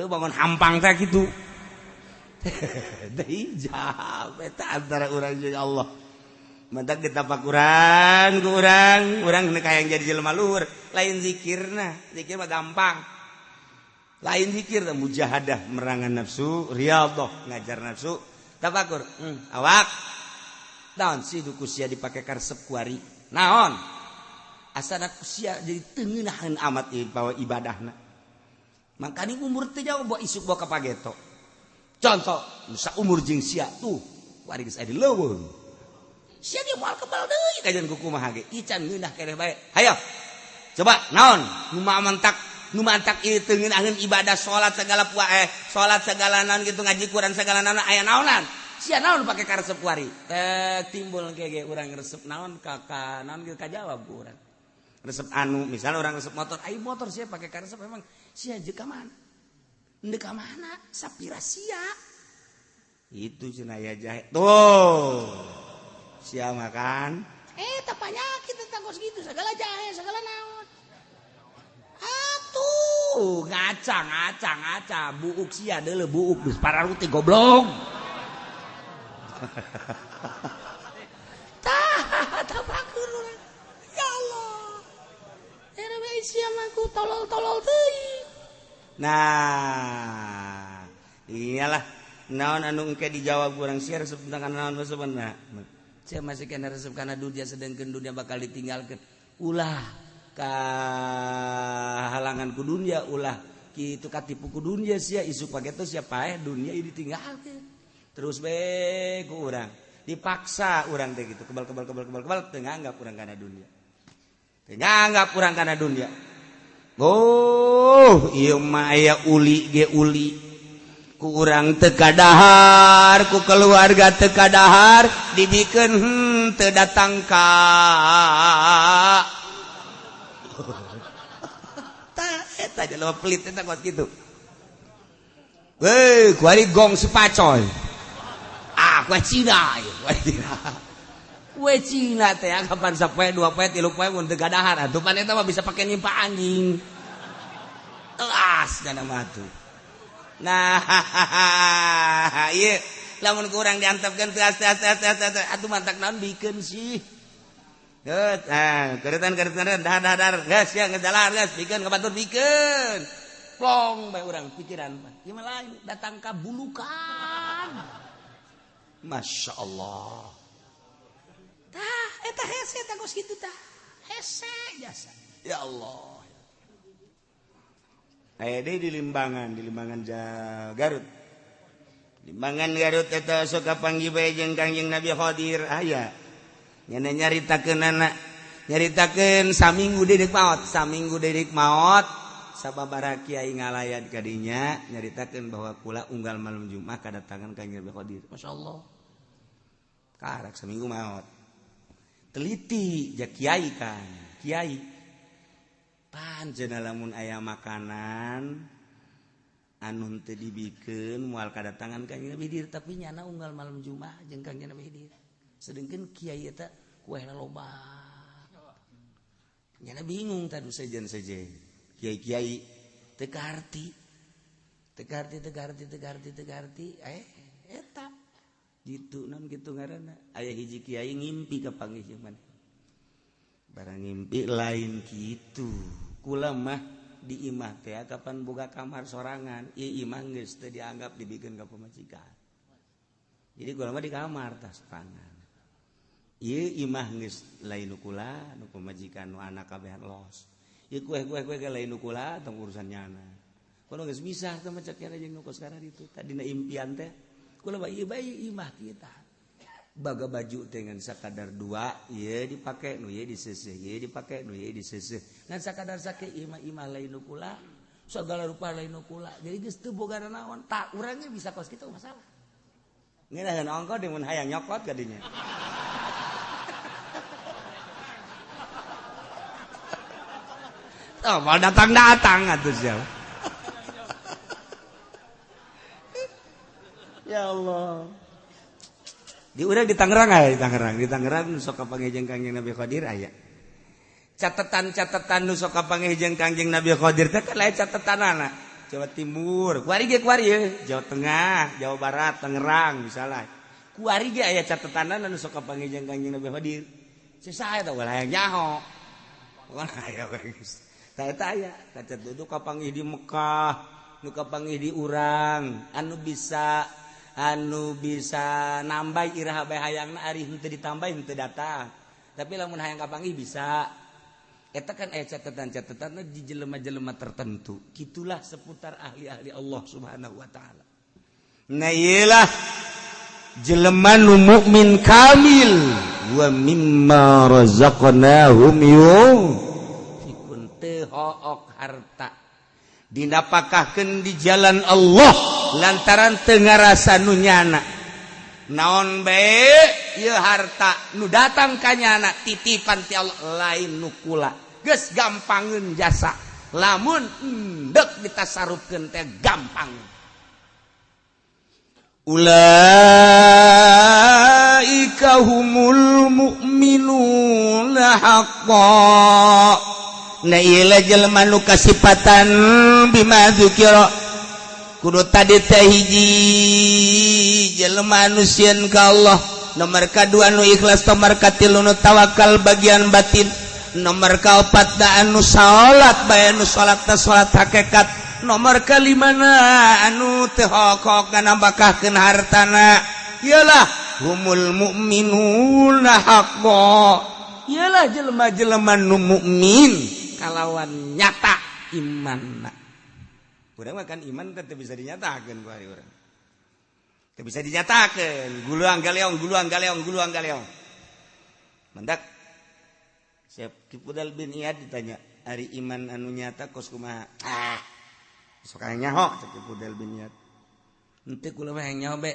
bangun hampang teh gitu. Deui jawab eta antara urang jeung Allah. Mantap kita pakuran ku urang kayang jadi jelema luhur, lain zikirna, zikir mah gampang. Lain zikir teh mujahadah merangan nafsu, riyadhah ngajar nafsu, tafakur. Awak. Naon sih duku sia dipake karesep kuari? Naon? Asana sia jadi teu ngeunaheun amat bawa ibadahna. Makanya umur teh jauh bawa isuk bawa kapageto. Contoh, nusa umur jeung sia tuh, wari geus aya di leuweung. Sia dia moal kebal deui kajian kumaha ge. Ican ngeunah keneh bae. Hayo. Coba naon? Nu mantak ieu teu ngeunaheun ibadah salat segala salat segala naon kitu ngaji Quran segala naon aya naonan. Sia naon pake karesep kuari? Timbul ge urang resep naon ka naon kitu kajawab ku urang. Resep anu misalnya orang resep motor, ai motor sia pake karesep memang sia jeung ka mana? Endeu ka mana? Sapira sia? Itu cenah aya jahe. Tuh. Sia makan tak panyakit tentang kos gitu segala jahe segala naon atuh ngaca buuk sia deuleu buuk geus pararuti goblok tah bakur urang ya Allah era bae sia mah ku tolol teuing nah iyalah naon anu engke dijawab urang sia resep tentang naon sebenarnya saya masih kena resep karena dunia sedangkan dunia bakal ditinggalkan ulah ka halangan ku dunia ulah kitu katipu ku dunia sia isu pageto siapa dunia ini ditinggalkan terus be ku urang dipaksa urang teh gitu kebal teu nganggap urang kana dunia teu nganggap urang kana dunia ieu mah aya uli ge uli ku urang teu kadahar ku keluarga teu kadahar dibikeun teu datang ka tah eta jelema pelit eta kuat kitu weh kuari gong sepacoy kue Cina kue Cina teh kapan sapoe 2 poe 3 poe mun teu kadahar atuh pan eta mah bisa pake nimpa anjing elas kana mah atuh. Nah, iya, lamun kurang diantapkan tuh atuh mantak naon bikeun sih. Keretan dahar gas ya ngejalar gas bikeun ka batur bikeun. Plong bae urang pikiran mah. Ieu mah lain datang ka bulukan. Masya Allah. Tah eta hese tah geus kitu tah. Hese jasa. Ya Allah. Aya deui di Limbangan Garut. Limbangan Garut eta sok kapanggih bae jeung Kangjeng Nabi Khadir aya. Nyana nyaritakeun saminggu dedik maot, sababaraha kiai ngalayan ka dinya nyaritakeun bahwa kula unggal malam Jumat kadatangan Kangjeng Nabi Khadir. Masyaallah. Karak saminggu maot. Teliti jak kiai kan. Kiai pancen lamun aya makanan anu teu dibikeun moal kadatangan Kangjeng Nabi Khidir tapi nyana unggal malam Jumat jeung Kangjeng Nabi Khidir. Sedengkeun kiai eta kuehna loba. Nyana bingung tadu sejen-sejen. Kiai-kiai teu karti. Eta gitu naon kitu ngaranna. Aya hiji kiai ngimpi ka panggih maneh. Barang ngimpi lain gitu kula mah di imah teh kapan boga kamar sorangan ieu imah geus teu dianggap dibikeun ka pamajikan jadi kula mah di kamar tas pangan ieu imah geus lain nu kula nu pamajikan nu anak kabehan los ieu kue-kue ge lain nu kula tong urusan nyana kula geus misah teh macak nyana jeung nu kos kana ditu tadina impian teh kula mah ieu bae imah kita baga baju dengan sakadar 2 ieu dipake nu ieu diseseh ieu dipake nu ieu diseseh ngan sakadar sakit imah lain nu kula segala rupa lain nu kula jadi geus teu boga naon tak urang ge bisa kos kitu masalah ngeunaheun ongko deui mun hayang nyokot ka dinya mau datang atuh sia ya Allah di urang di Tangerang di Tangerang nu sok kapanggih jeung Kangjeng Nabi Khadir aya. Catatan nu sok kapanggih jeung Kangjeng Nabi Khadir teh kan lain catetanana. Jawa Timur, kuari Jawa Tengah, Jawa Barat, Tangerang misalnya. Kuari ge aya catetanna anu sok kapanggih jeung Kanjeng Nabi hadir. Saya teh ulah hayang nyaho. Ulah aya guys. Tah eta aya kacat duduk kapanggih di Mekah, nu kapanggih di urang, anu bisa nambah iraha bae hayangna ari henteu ditambah henteu datang. Tapi lamun hayang kapanggih bisa. Eta kan aya catatan-catatanna di jelema-jelema tertentu. Kitulah seputar ahli-ahli Allah Subhanahu wa taala. Nah iyalah jelema nu mukmin kamil wa mimma razaqnahum yunfikun teu hook harta dinapakahkeun di jalan Allah lantaran teu ngarasa nu nyana. Naon bae ieu harta nu datang ka nyana titipan ti Allah lain nu kula geus gampangeun jasa lamun endek ditasarufkeun teh gampang. Ulaika humul mu'minuna haqqan. Nah ieu jelema nu kasipatan bima dzukira kudu tadi teh hiji jelema anu sieun ka Allah, nomor kadua anu ikhlas, nomor katilu nu tawakal bagian batin, nomor kaopat da anu salat bae anu salat teh salat hakikat, nomor kalimana anu teu hok-hok nambahkeun hartana. Iyalah humul mu'minuna haqqan. Iyalah jelema-jelema nu mukmin kalawan nyata imanna. Urang mah kan iman teh bisa dinyatakeun ku ari urang. Teu bisa dinyatakeun, guluang galeong. Mendak Syekh Fudal bin Iyad ditanya, ari iman anu nyata kos kumaha? Sok aya nyaho Syekh Fudal bin Iyad. Henteu kula mah hayang nyaho be.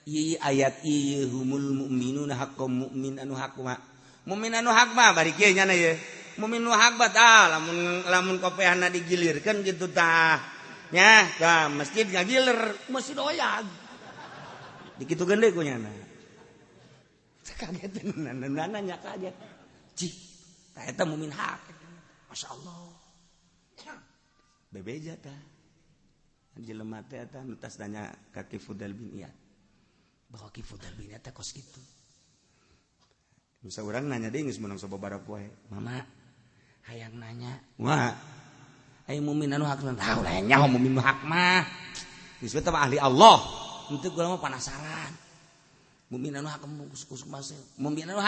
Ieu ayat ieu humul mu'minuna haqqan mukmin anu hak mah. Mukmin anu hak mah bari kieu nya ye. Mukmin anu hak tah lamun kopehna digilirkeun kitu tah. Nya ka masjid ngagiler masjid oyag dikitukeun deui ku nyana kaget nanya kaget cih tah eta mukmin hak masyaallah bebeja tah jelema teh eta nu tas nanya ka Ki Fudal bin Iyad bahwa Ki Fudal bin Iyad teh kos kitu bisa urang nanya deui geus meunang sababaraha poe mama hayang nanya wah ai mukmin anu hak tah ulah nyaho mukmin hak mah geus teh ahli Allah henteu kula mah penasaran mukmin anu hak kusuk masih mukmin anu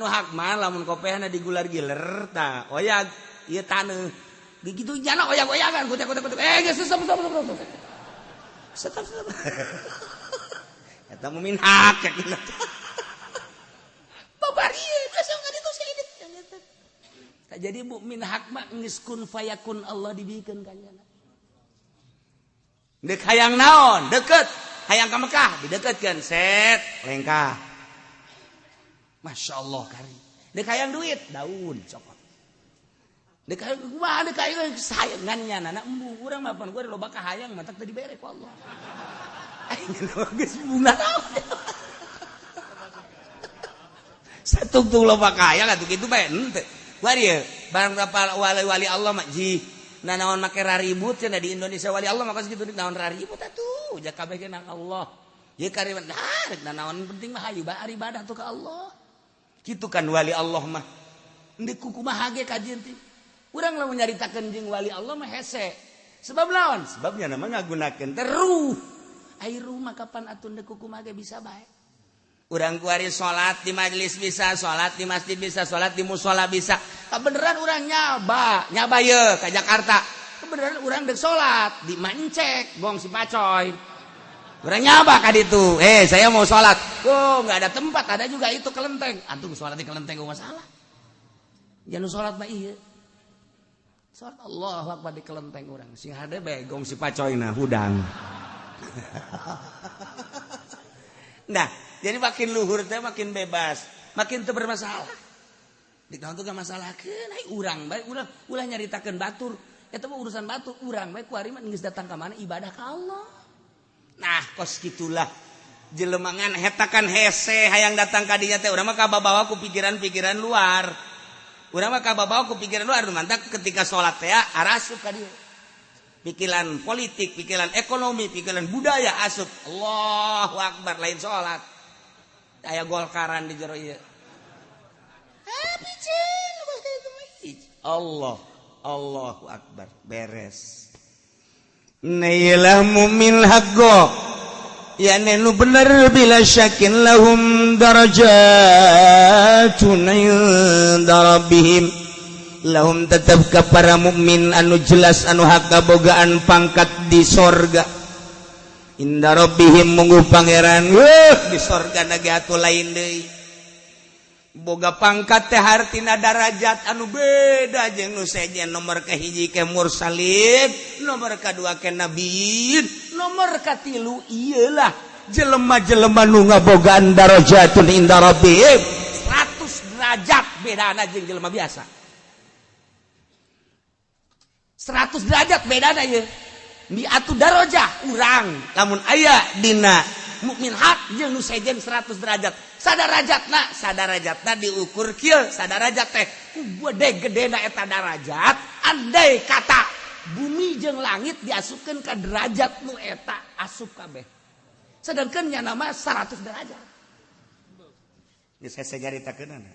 hak mah lamun kopehna digular-giler tah oyag ieu taneuh dikitu jana oyag-oyagan kutek geus stop eta mukmin hak yakin babarieu asa ngaditu sidit. Jadi mukmin hak mah geus kun fayakun Allah dibikeun ka nya. Deuk hayang naon? Deukeut. Hayang ka Mekah dideukeutkeun set lengkah. Masyaallah kari. Deuk hayang duit daun cokot. Deuk hayang kumaha deuk hayang sayangan nya anak embu urang mah pan gua loba ka hayang mah tak teu dibere ku Allah. Aing geus bunga naon. Satung-tung loba ka hayang atuh kitu bae henteu. Wari barang berapa wali Allah mak ji na naon make raribut cenah di Indonesia wali Allah maka segitu naon raribut atuh jak kabeh ke nang Allah ye kariman nah naon penting mah hayu ibadah tuh ka Allah kitu kan wali Allah mah endeu kumaha ge kajian teh urang lamun nyaritakeun jeung wali Allah mah hese sebab naon sebabnya nama ngagunakeun teh ruh ai ruh mah kapan atuh endeu kumaha ge bisa bae. Urang kuari sholat di majelis bisa, sholat di masjid bisa, sholat di musola bisa. Kebeneran urang nyaba ye ke Jakarta. Kebeneran urang dek sholat di Mancek, gong si Pacoy. Urang nyaba ka ditu. Saya mau sholat. Oh nggak ada tempat, ada juga itu kelenteng. Antum sholat di kelenteng gak masalah. Jangan sholat mah iya. Sholat Allahu Akbar di kelenteng urang. Sing hade bae gong si Pacoy na hudang. Nah. Jadi makin luhur teh makin bebas, makin teu bermasalah. Dik naon teh gak masalahkeun, ai urang bae ulah nyaritakeun batur. Eta mah urusan batur, urang bae kuari mah geus datang ka mana ibadah ka Allah. Nah, kos kitulah jelema ngan eta kan hese hayang datang ka dinya teh urang mah kababawa ku pikiran-pikiran luar. Urang mah kababawa ku pikiran luar mantap ketika salat teh arasup ka dieu. pikiran politik, pikiran ekonomi, pikiran budaya asup. Allahu Akbar lain salat. Aya golkaran di jero ieu. Allahu Akbar beres. Nailah mu'min haqqo. Ya nenu bener bila syakin lahum darajatun inda rabbihim. Lahum tetap ke para mukmin anu jelas anu hak bogaan pangkat di sorga. Inda rabbihim munggu pangeran di sorga nage atuh lain deui. Boga pangkat teh hartina darajat anu beda jeung nu sejen nomor kahiji ke mursalin, nomor kadua ke nabiin, nomor katilu iyalah jelema-jelema nu ngabogaan darajatun inda rabbihim 100 derajat bedana jeung jelema biasa. 100 derajat bedana ye. Mi'atu darajah urang lamun aya dina mukmin hak jeung nu sejen 100 derajat. Sadarajatna diukur kieu sadarajat teh ku gede-gedena eta darajat andai kata bumi jeung langit diasupkeun ka derajat nu eta asup kabeh. Sedangkeun nya nama 100 derajat. Geus hese garitakeunana.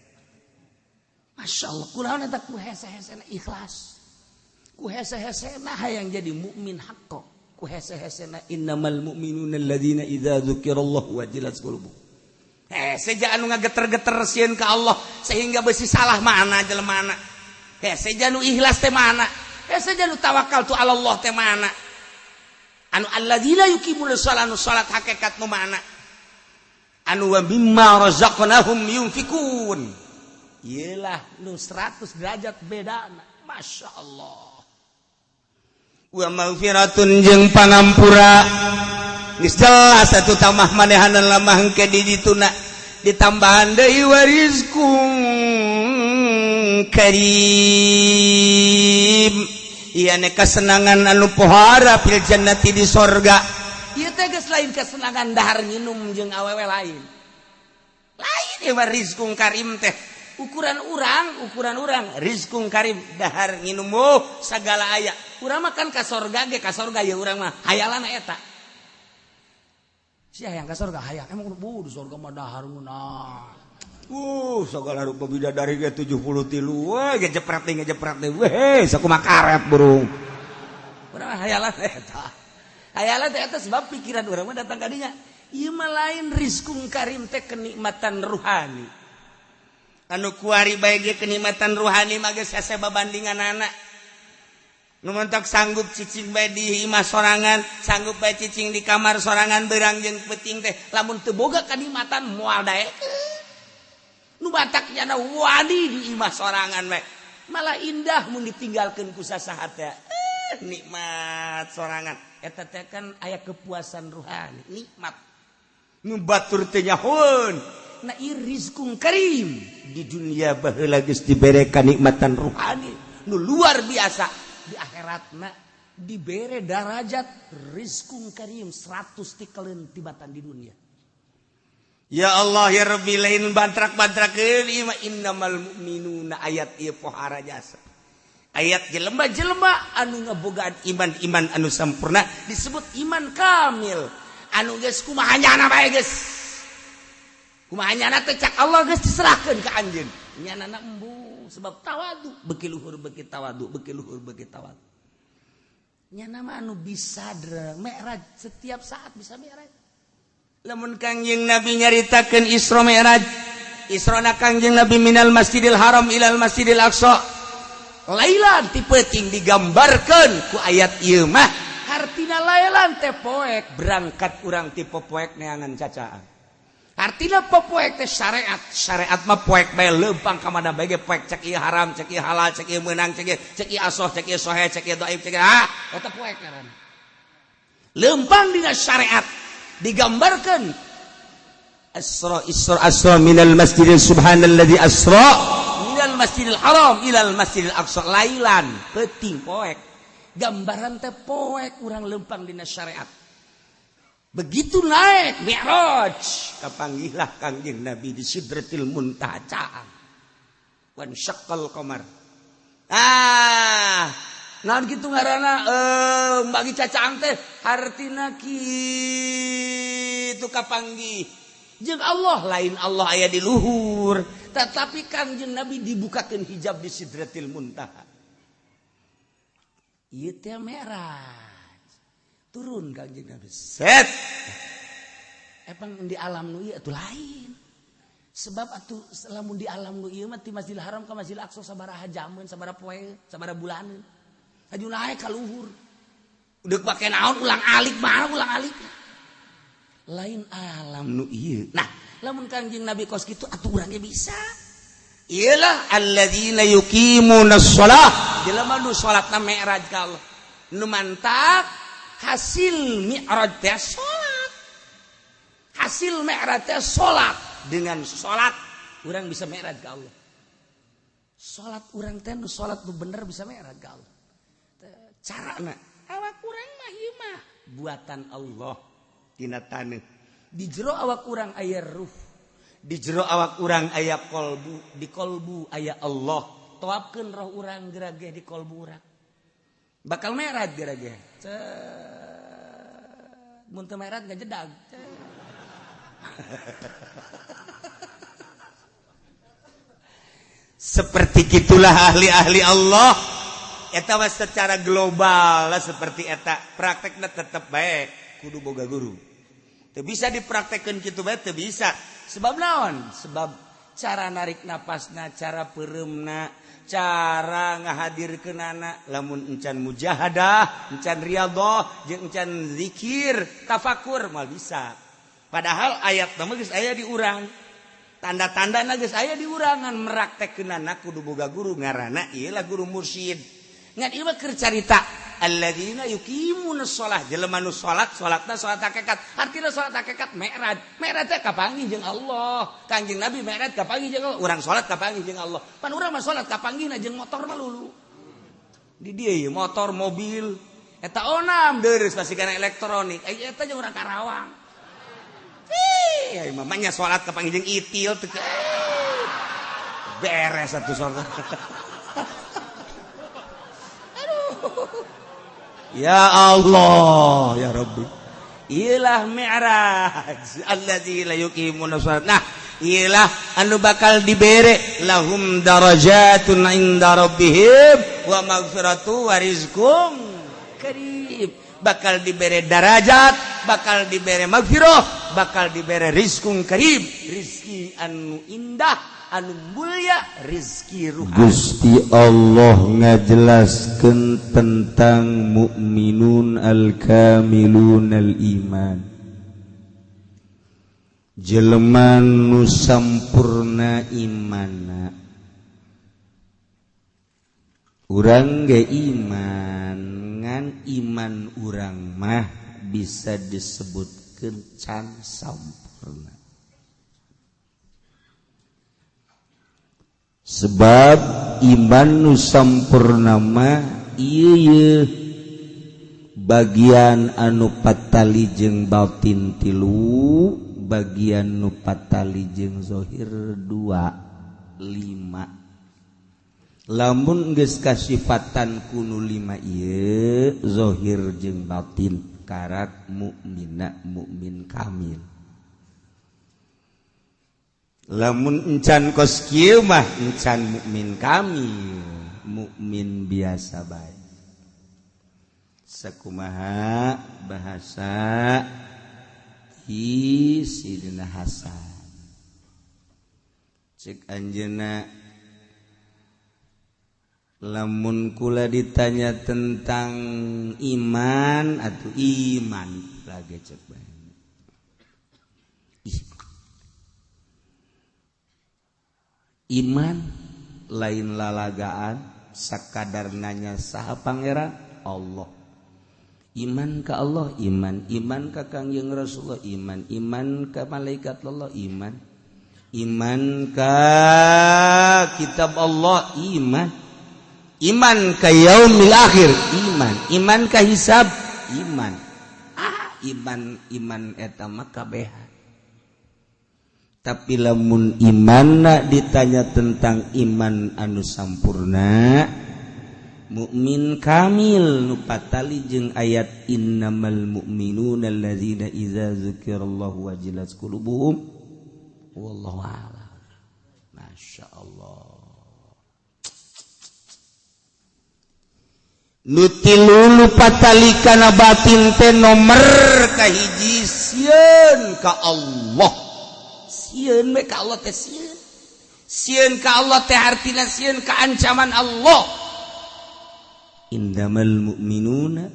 Masyaallah kunaon eta ku hese-hesena ikhlas. Ku hese-hesena hayang jadi mukmin haqqo. Ku hese-hesena innamal mu'minuna alladzina idza dzukirallahu wajilat qulubuhum. Seja anu ngageter-geter sieun ka Allah sehingga besi salah mana jelemana. Seja anu ikhlas teh mana? Seja anu tawakal tu Allah teh mana? Anu alladzina yuqimuna shalah anu salat hakikat nu mana? Anu wa mimma razaqnahum yunfikun. Iyalah nu 100 derajat bedana. Masyaallah. Wa maghfiratun jeung pangampura. Geus jelas atuh tamah manehanan lamah engke di dituna ditambahan deui warizqun karim. Ieu ne kasenangan anu pohara fil jannati di sorga. Ieu teh geus lain kasenangan dahar nginum jeung awewe lain. Lain ieu warizqun karim teh. Ukuran urang rizqun karim dahar nginum sagala aya. Urang mah kan ka sorga ge ka sorga ya urang mah hayalana eta. Si hayang ka sorga hayang emang di sorga mah dahar meunang. Sagala rupa bidadari ge 73 ge jepret teh weh sakumaha karet burung. Urang hayalana eta. Hayalana teh eta sebab pikiran urang mah datang ka dinya. Ieu mah lain rizqun karim teh kenikmatan ruhani. Anu kuari bae ge kenikmatan ruhani mah geus hese babandinganana. Nu mentok sanggup cicing bae di imah sorangan, sanggup bae cicing di kamar sorangan beurang jeung peuting teh lamun teu boga kanikmatan moal daekeun. Nu batak nyana wani di imah sorangan we. Malah indah mun ditinggalkeun ku sasaha teh. Nikmat sorangan. Eta teh kan aya kepuasan ruhani, nikmat. Nu batur teh nyahoeun. Na ieu rizqun karim. Di dunia baheula geus dibere kanikmatan ruhani nu luar biasa. Di akhiratna dibere darajat rizqun karim 100 tikeleun tibatan di dunia. Ya Allah ya Rabbi lain bantrak-bantrakeun ieu mah innamal mu'minuna ayat ieu pohara jasa. Ayat jelema-jelema anu ngabogaan iman anu sampurna disebut iman kamil. Anu geus kumaha nyana bae geus. Kumaha nyana teh cak Allah geus diserahkeun ka anjeun. Nyanana embu sebab tawadu beki luhur beki tawadu nya nama anu bisa mi'raj setiap saat bisa mi'raj. Lamun Kangjeng Nabi nyaritakeun Isra Mi'raj, Israna Kangjeng Nabi minal Masjidil Haram ilal Masjidil Aqsa lailan ti peuting digambarkeun ku ayat ieu mah hartina lailan teh poek berangkat urang ti popoek neangan cacaan. Artinya poek teh syariat mah poek bae leumpang ka mana bae ge poek cek ieu haram, cek ieu halal, cek ieu meunang, cek ieu asoh, cek ieu sohe, cek ieu dhaif, cek eta poek ngaran. Leumpang dina syariat digambarkeun asra minal masjidil subhanalladzi asra minal masjidil haram ilal masjidil aqsa lailan peuting poek. Gambaran teh poek urang leumpang dina syariat. Begitu naik Mi'raj kapanggihlah Kangjeng Nabi di Sidratil Muntaha wan syaqqal qamar. naon kitu ngaranna bagi cacang teh hartina kitu kapanggih jeung Allah lain Allah aya di luhur tetapi Kangjeng Nabi dibukakeun hijab di Sidratil Muntaha ieu teh Mi'raj turun Kangjeng Nabi set epang di alam nu ieu atuh lain sebab atuh lamun di alam nu ieu mah ti Masjidil Haram ka Masjidil Aqsa sabaraha jaman sabaraha poe sabaraha bulanan aju naik ka luhur udah pake naon ulang alik mana ulang alik lain alam nu ieu nah lamun Kangjeng Nabi kos kitu atuh urang ge bisa ialah alladzina yuqimunas shalah jelema nu salatna mi'raj ka Allah nu mantap hasil mi'raj teh salat hasil mi'raj teh salat dengan salat urang bisa mi'raj ka Allah salat urang teh nu salat nu bener bisa mi'raj ka Allah carana awak urang mah ieu mah buatan Allah tina taneuh di jero awak urang aya ruh di jero awak urang aya kolbu di kolbu aya Allah toapkeun roh urang gerageh di kolbu urang bakal mi'raj gerageh mun teu mi'raj gajedag seperti gitulah ahli-ahli Allah eta mah secara global lah seperti eta praktekna tetep bae kudu boga guru teu bisa dipraktekkeun kitu bae teu bisa sebab naon sebab cara narik napasna cara pereumna cara ngahadirkeunana lamun encan mujahadah encan riyadhah jeung encan zikir tafakur moal bisa padahal ayat mah geus aya di urang tanda-tandana geus aya di urangan meraktekkeunana kudu boga guru ngaranna ieu lah guru mursyid ngan ieu mah keur carita alladzina yuqimunas shalah jelema nu salatna salat hakikat artina salat hakikat mi'raj teh kapanggih jeung Allah Kangjeng Nabi mi'raj kapanggih jeung Allah urang salat kapanggih jeung Allah pan urang mah salat kapanggihna jeung motor mah lulu di dieu ieu motor mobil eta onam deureus pasigana elektronik eta jeung urang Karawang ieu mamanya salat kapanggih jeung itil teu beres atuh salat ya Allah ya Rabbi ilah mi'raj allazi la yuqimuna shalat nah ilah anu bakal dibere lahum darajatun inda rabbihim wa maghfiratu wa rizqum karim bakal dibere darajat bakal dibere maghfirah bakal dibere rizqum karim rizki anu indah anu mulia rizki ruhani Gusti Allah ngajelaskeun tentang mukminun al-kamilun al-iman jelema nu sampurna imanna urang ge iman ngan iman urang mah bisa disebutkeun can sampurna sebab iman nu sampurna mah ieu bagian anu patali jeung batin tilu bagian nu patali jeung zahir 2 5 lamun geus kasifatan kunu 5 ieu zahir jeung batin karat mukminna mukmin kamil lamun encan kos kieu mah encan mukmin kamil mukmin biasa bae sakumaha bahasa Sidina Hasan cek anjeunna lamun kula ditanya tentang iman atau iman lagi cek bae iman lain lalagaan sakadar nanya saha pangeran Allah iman ka Allah iman ka Kangjeng Rasulullah iman ka malaikat Allah iman ka kitab Allah iman ka yaumil akhir iman ka hisab iman eta mah kabeh tapi lamun imanna ditanya tentang iman anu sampurna mukmin kamil nu patali jeung ayat innamal mu'minuna alladzina idza dzukirallahu wajilat qulubuhum wallahu a'lam. Masyaallah. Nutilu nu patali kana batin teh nomer kahiji sieun ka Allah. Sieun we ka Allah teh sieun. Sieun ka Allah teh artina sieun ka ancaman Allah. Indamal mu'minuna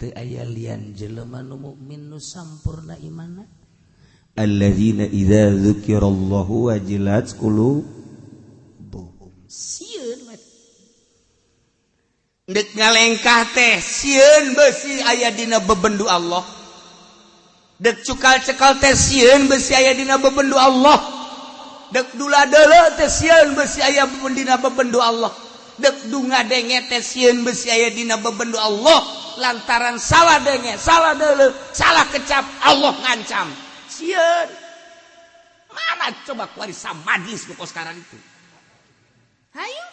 teu aya lian jelema nu mukmin nu sampurna imanna alladzina idza dzukirallahu wajilat qulubuhum. Sieun dek ngalengkah teh sieun beusi aya dina bebendu Allah. Dek cukal-cekal teh sieun beusi aya dina bebendu Allah. Dek dula-deuleu teh sieun beusi aya dina bebendu Allah. Dek dunga denge teh sieun beusi aya dina bebendu Allah lantaran salah denge, salah deuleu, salah kecap Allah ngancam. Sieun. Mana coba kuari samadis nu sekarang itu. Hayu.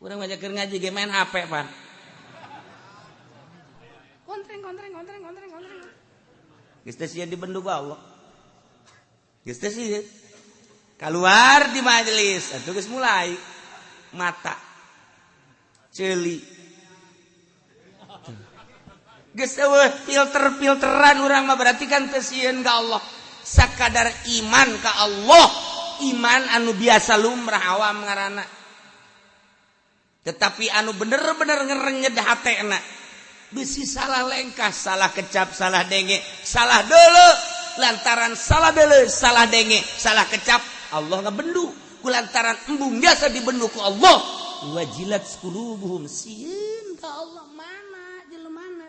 Urang ngajakeun ngaji ge main HP, Pan. Kontreng. Geus teh sieun dibendu ku Allah. Geus teh sieun. Keluar di majelis, atuh geus mulai. Mata celi geus eueuh filteran urang mah berarti kan teu sieun ka Allah sakadar iman ka Allah, iman anu biasa lumrah awam ngaranna, tetapi anu bener-bener ngerenyed hatena beusi salah lengkah, salah kecap, salah denge, salah deuleu, lantaran salah deuleu, salah denge, salah kecap Allah ngabendu kulantaran embung biasa dibendu ku Allah. Wajilat qulubuhum sieun ka Allah mana jelemana.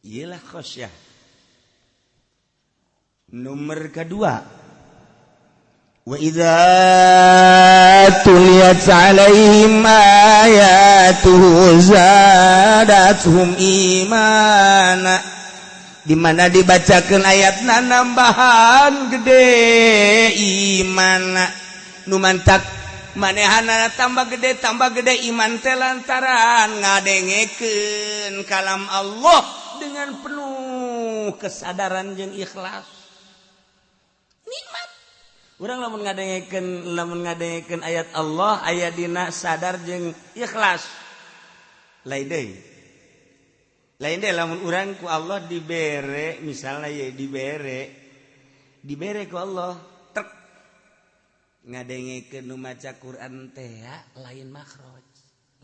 Iyalah khasyah. Nomor kedua, wa idza tuliyat alaihim ayatuhu zadatuhum imana. Di mana dibacakeun ayatna nambahan gede iman nu mantak manehana tambah gede iman teh lantaran ngadengekeun kalam Allah dengan penuh kesadaran jeung ikhlas. Nikmat. Urang lamun ngadengekeun ayat Allah aya dina sadar jeung ikhlas. Lain deui lamun urang ku Allah dibere misalnya ya dibere ku Allah trek ngadengekeun nu maca Quran teh lain makhraj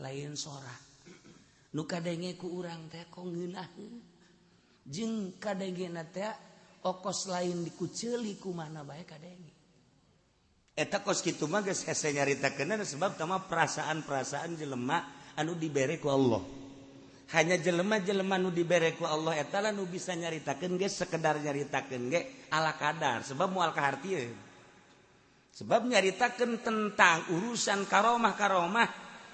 lain sora nu kadenge ku urang teh kok ngeunaheun jeung kadengena teh okos lain dikuceuli kumaha bae kadenge eta kos kitu mah geus hese nyaritakeun sebab tama perasaan-perasaan jelema anu dibere ku Allah. Hanya jelema-jelema nu dibere ku Allah eta lah nu bisa nyaritakeun ge sekedar nyaritakeun ge ala kadar sebab moal kahartieun. Sebab nyaritakeun tentang urusan karomah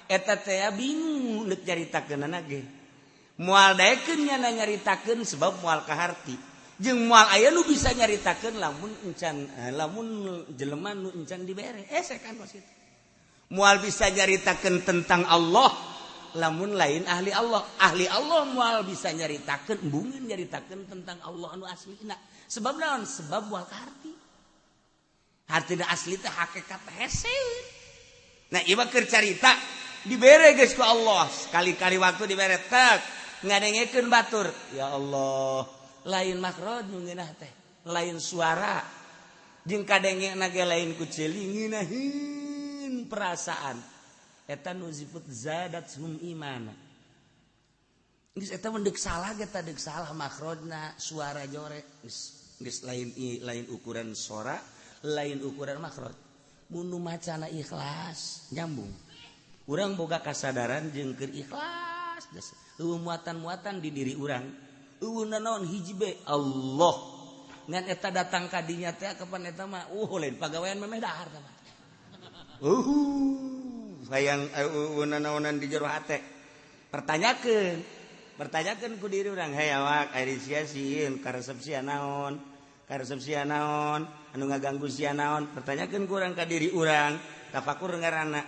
eta teh bingung neuk nyaritakeunana ge. Moal daekeun nya nyaritakeun sebab moal kaharti. Jeung moal aya nu bisa nyaritakeun lamun jelema nu encan dibere. Sekan kos kitu. Moal bisa nyaritakeun tentang Allah lamun lain ahli Allah moal bisa nyaritakeun embungeun nyaritakeun tentang Allah anu aslina sebab naon sebab moal kaharti hartina asli teh hakikat hese. Nah ieu keur carita dibere geus ku Allah sekali-kali waktu dibere tek ngadengekeun batur ya Allah lain makhraj nu ngeunah teh lain suara jeung kadengena ge lain ku ceuli ngeunaheun perasaan eta nu disebut zadathum imana. Geus eta mendek salah ge teh deuk salah makhrajna suara jore geus lain ukuran sora, lain ukuran makhraj. Mun nu macana ikhlas nyambung. Urang boga kasadaran jeung keur ikhlas eueuh muatan-muatan di diri urang. Eueuh naon hiji be Allah. Ngan eta datang ka dinya teh kapan eta mah lain pagawean memeh dahar teh mah. Hayang naonan di jero hate pertanyakeun ku diri urang hey awak ari sia sieun karesep sia naon anu ngaganggu sia naon pertanyakeun ku urang ka diri urang tafakur ngaranna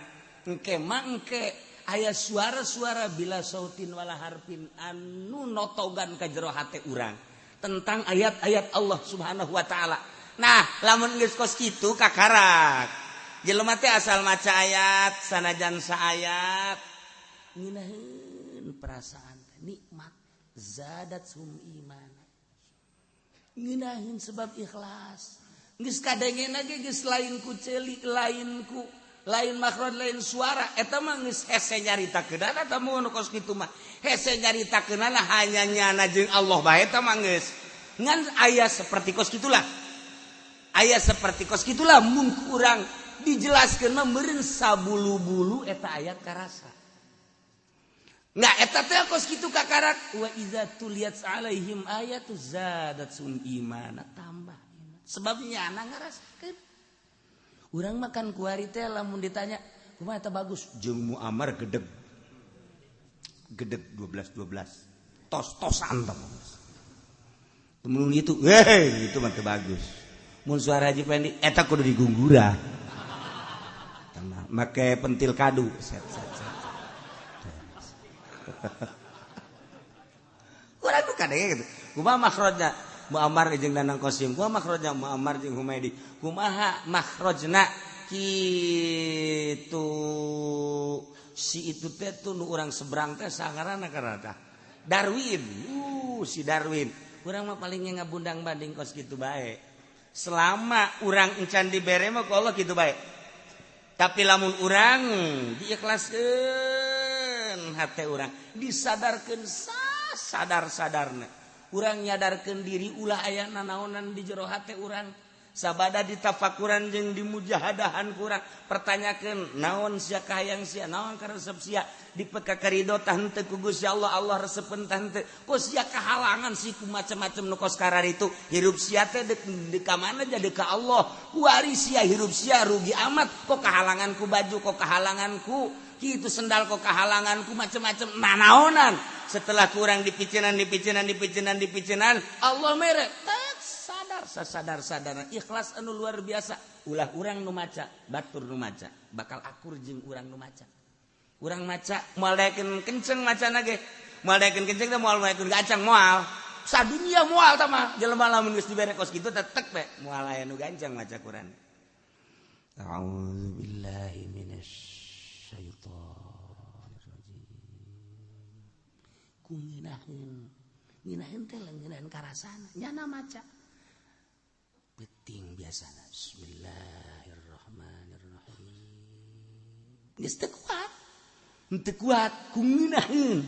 engke mangke aya suara-suara bila sautin wala harfin anu notogan ka jero hate urang tentang ayat-ayat Allah Subhanahu wa taala. Nah, lamun geus kos kitu kakarak. Jelema teh asal maca ayat sanajan saayat ngeunaheun perasaan nikmat zadat sum iman. Ngeunaheun sebab ikhlas. Geus kadengena ge geus lain ku ceuli, lain makhraj, lain suara, eta mah geus hese nyaritakeunana eta mun kos kitu mah. Hese nyaritakeunana hanya nyana jeung Allah bae eta mah geus. Ngan aya seperti kos kitulah. Aya seperti kos kitulah mun urang dijelaskeun mah meureun sabulu-bulu eta ayat karasa. Nah eta teh kos kitu kakarak wa iza tuliyat alaihim ayatu zadatsum imana tambah iman. Sebabnya anak ngarasakeun. Urang makan kuari teh lamun ditanya, "Kumaha eta bagus?" Jeung Muammar gedeg 12. Tos-tosan teh. Mun itu, itu mah teu bagus. Mun suara Haji Pendi eta kudu digunggura. Tama make pentil kadu. Set. Urang nu kadenge gitu. Kumaha makhrajna? Muammar jeung Danang Qasim. Kumaha makhrajna? Muammar jeung Humaidi. Kumaha makhrajna? Kitu si itu teh tuh nu urang seberang teh sangaranna karata. Darwin. Si Darwin. Urang mah paling ngabundang banding kos kitu bae. Selama urang encan dibere mah ku Allah kitu bae. Tapi lamun urang diikhlaskeun hate urang, disadarkeun sadar-sadarna. Urang nyadarkeun diri ulah aya nanaonan di jero hate urang. Sabada ditafakuran jeung dimujahadahan kurang pertanyakeun naon sia kahayang sia naon karesep sia dipeka karido tah henteu ku Gusti Allah resepeun tah henteu ku sia kahalangan si ku macam-macam nu kos karar itu hirup sia teh deuk ka mana jadi ka Allah kuari sia hirup sia rugi amat kok kahalangan ku baju kok kahalangan ku kitu sendal kok kahalangan ku macam-macam nanaonan setelah kurang dipicinan Allah mere sadar ikhlas anu luar biasa ulah urang nu maca batur nu maca bakal akur jeung urang nu maca urang maca moal daekeun kenceng macana ge moal daekeun kenceng teh moal daekeun gancang moal sadunya moal tah mah jelema lamun geus dibere kos kitu teh tek we moal aya nu gancang maca Quran. A'udzubillahi minasyaitonir rajim. Ngeunaheun teh ngeunaheun karasana nyana maca penting biasana bismillahirrahmanirrahim geus teu kuat ku ngeunaheun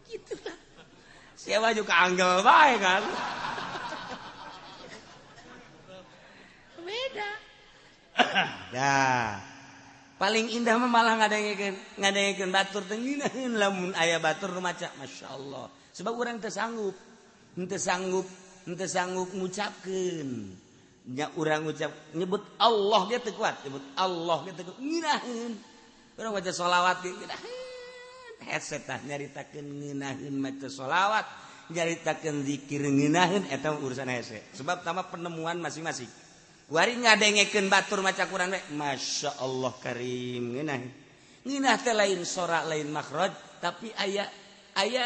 gitu lah siapa juga anggel bae kan beda dah paling indah mah malah ngadengekeun batur teh ngeunaheun lamun aya batur nu maca masyaallah sebab urang teu sanggup ngucapkeun nya urang ngucap nyebut Allah ge teu kuat ngeunaheun urang maca sholawat ge ngeunaheun hese tah nyaritakeun ngeunaheun maca sholawat nyaritakeun zikir ngeunaheun eta urusan hese sebab tama penemuan masing-masing. Wari ngadengekeun batur maca Quran we Masya Allah karim ngeunah teh lain sora lain makhraj tapi aya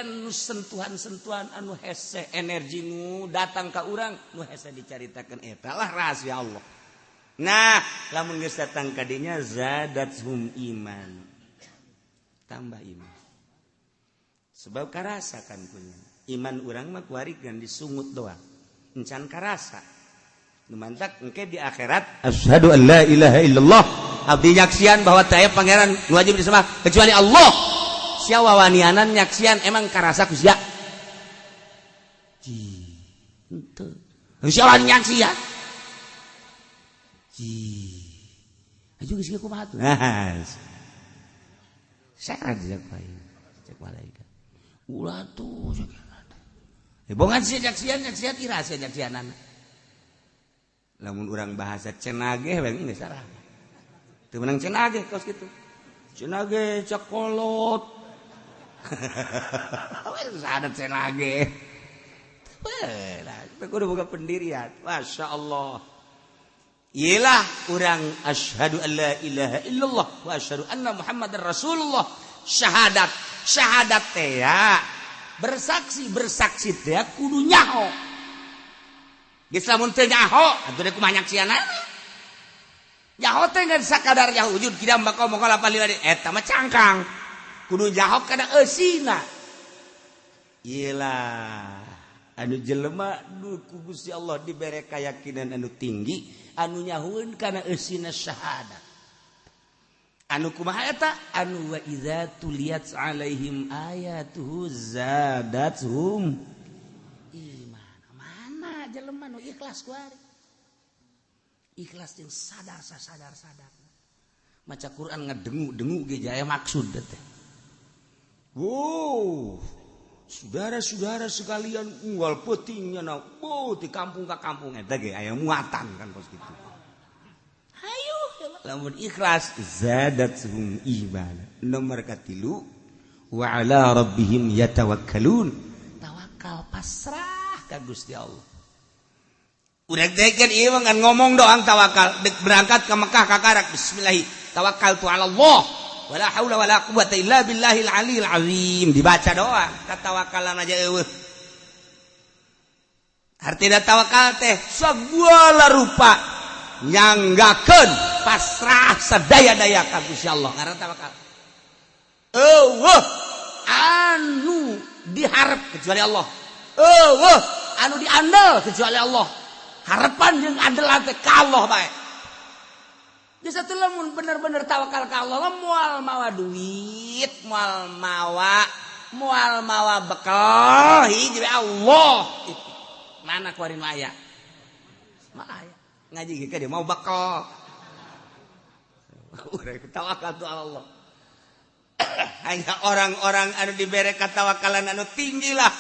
nu sentuhan-sentuhan anu hese energi nu datang ka urang nu hese dicaritakeun eta lah rahasia Allah. Nah lamun geus datang ka dinya zadatsum iman tambah iman sebab karasakan punya iman urang mah kuarikeun disungut doang encan karasa numantak engke di akhirat asyhadu an la ilaha illallah abdi nyaksian bahwa teu aya pangeran nu wajib disembah kecuali Allah sia wawanianan nyaksian emang karasa ku sia henteu sia wani nyaksian aju geus kumaha tuh saya cek malaikat ulah tuh bongan sia nyaksian ira sia nyaksianana lamun urang bahasa cenage we geus salah. Teu meunang cenage kos kitu. Cenage cakolot. Wes ada cenage. kudu boga pendirian. Masya Allah. Iyalah orang asyhadu an la ilaha illallah wa asyhadu anna Muhammadar Rasulullah. Syahadat teh ya. Bersaksi teh kudu nyaho. Geus lamun teu nyaho, atuh teh kumaha nyaksianana? Nyaho teh ngan sakadar nyaho wujud kidam bakal moga lapalila eta mah cangkang. Kudu nyaho kana eusina. Iyalah anu jelema ku Gusti Allah dibere kayakinan anu tinggi anu nyahueun kana eusina syahadat. Anu kumaha eta? Anu wa idza tuliyat alaihim ayatuhu zadatuhum iman. Mana jelema nu ikhlas kuari? Ikhlas jeung sadar. Maca Quran ngadengu-dengu ge jaya maksud teh. Wow. Saudara-saudara sekalian unggal peutingnya na di kampung ka kampung eta ge aya muatan kan pos kitu. Hayu lamun ikhlas zadatuhum iman. Nomor katilu wa ala rabbihim yatawakkalun. Tawakal pasrah ka Gusti Allah. Udah deken ieu ngan ngomong doang tawakal dek berangkat ke Mekah kakarak bismillah tawakkaltu ala Allah wala haula wala quwata illa billahil aliyil azim dibaca doang katawakalan aja eueuh. Artina tawakal teh sagala rupa nyanggakeun pasrah sadaya-daya ka Gusti Allah ngaran tawakal. Eueuh anu diharap kecuali Allah. Eueuh anu diandel kecuali Allah. Harapan jeung andelan teh ka Allah bae. Bisa teh lamun bener-bener tawakal ka Allah moal mawa duit, moal mawa bekal hiji bae Allah. Mana kuarin aya? Mah aya. Ngaji ge ka dia mau bekal. Urang tawakal tu Allah. Hanya orang-orang anu dibere katawakalan anu tinggi lah.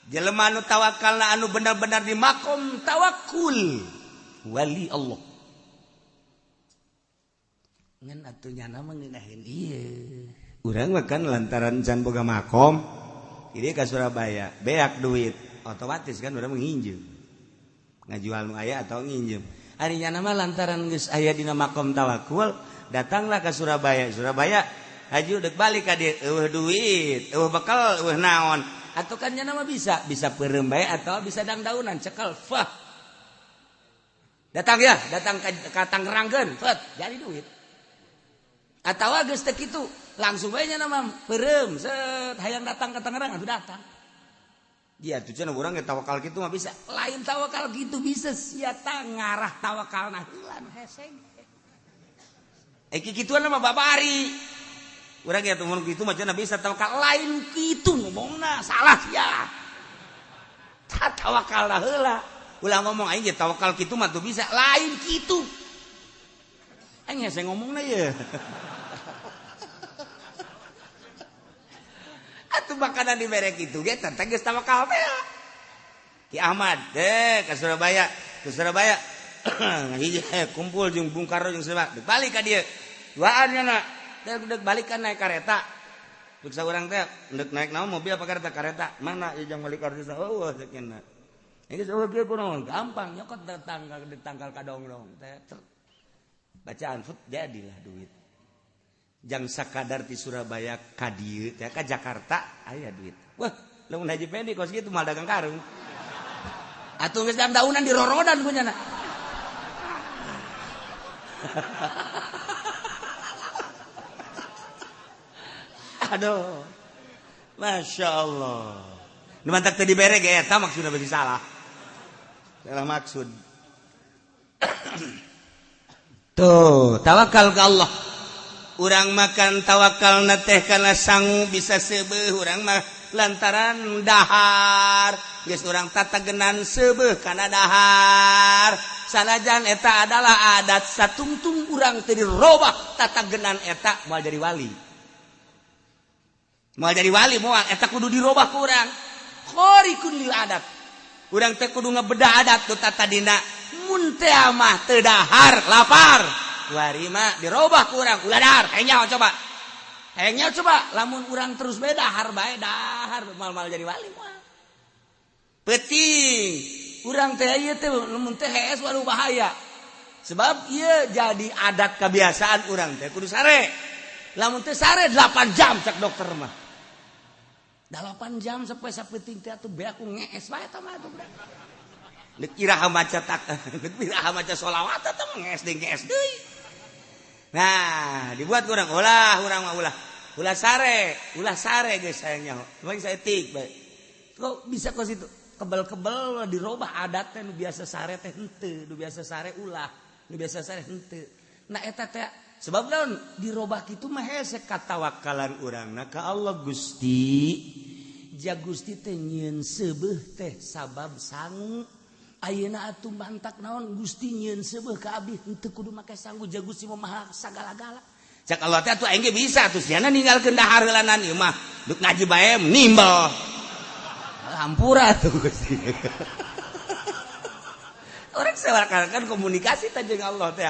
Jelema anu tawakalna anu benar-benar di makom tawakul wali Allah. Ngan atunya nama ngeunaheun ieu. Urang mah kan lantaran can boga makom, ieu ka Surabaya, beak duit, otomatis kan urang nginjem. Ngajual nu aya atau nginjem. Ari nya nama lantaran geus aya dina makom tawakul, datanglah ke Surabaya. Surabaya haji dek balik ka dieu, eueuh duit, eueuh bekal, eueuh naon. Atau kan nama bisa peureum bae atau bisa dangdaunan cekel fah. Datang ka Tangerangkeun, fat jadi duit. Atawa geus teh kitu, langsung bae nya nama peureum, set hayang datang ka Tangerang atuh datang. Dia tuh cenah urang ge tawakal kitu mah bisa. Lain tawakal kitu bisa sia ngarah tawakalna heulan heseng. Kituan mah babari. Urang ya tuh gitu macam bisa tawakal lain gitu ngomongna salah ya. Tawakal lah heula. Ulah ngomong aing tawakal gitu mah tuh bisa lain gitu. Aing saya ngomongna ya. Atuh makanan dibere kitu ge teh geus tawakal teh. Ki Ahmad ka Surabaya. Hiji kumpul jeung Bung Karno jeung Seba. Balik ka dieu. Duaan nya dek balikan naik kereta. Dek saurang teh dek naik naon mobil apa kereta? Mana jeung balik artis eueuh sakena. Enggeus eueuh kieu kunaon gampang nyokot ditangkal ka dong-dong teh. Bacaan fut jadilah duit. Jang sakadar ti Surabaya ka dieu teh ka Jakarta aya duit. Wah, lamun Haji Pendi kos kitu mal dagang karung. Atuh geus dangdaunan di rorodan punyana. Aduh, Masya Allah. Numantak tadi bere ge eta maksudna beuki salah. Salah maksud. Tuh, tawakal ke Allah. Urang makan tawakal na teh kana sangu bisa seubeuh urang mah lantaran dahar. Geus urang tatagenan seubeuh kana dahar. Sanajan eta adalah adat satungtung urang teu dirobah tatagenan eta moal jadi wali. Mau jadi wali moal eta kudu dirobah ku urang. Khariqun lil adat. Urang teh kudu ngabedah adat tu tata dina mun teh mah teu dahar, lapar. Kuari mah dirobah ku urang, ulah dahar. Hayang coba. Hayang coba lamun urang terus bae dahar bae dahar mal-mal jadi wali moal. penting urang teh ieu teh lamun teh hees waduh bahaya sebab ieu jadi adat kebiasaan urang teh kudu sare lamun teh sare 8 jam cak dokter mah 8 jam sampai sapenting teh atuh bea aku ngees bae eta mah atuh budak nek iraha maca tak nek iraha maca sholawat eta mah ngees deui nah dibuat urang urang mah ulah sare geus sayangnya meuing saeutik bae kok bisa kok situ kebel-kebel dirobah adatnya nu biasa sare teh henteu nu biasa sare ulah nu biasa sare henteu nah eta teh sebab naon dirobah kitu mah hese katawakkalan urangna ka Allah Gusti ja Gusti teh nyieun seubeuh teh sabab sangu ayeuna atuh mantak naon Gusti nyieun seubeuh ka abdi henteu kudu make sangu ja Gusti mah maha sagala-gala cak Allah teh atuh aing ge bisa atuh siana ninggalkeun dahar heulanan ieu mah duk ngaji bae nimbal hampura tuh Gusti. Orang sewakan komunikasi teh jeung Allah teh.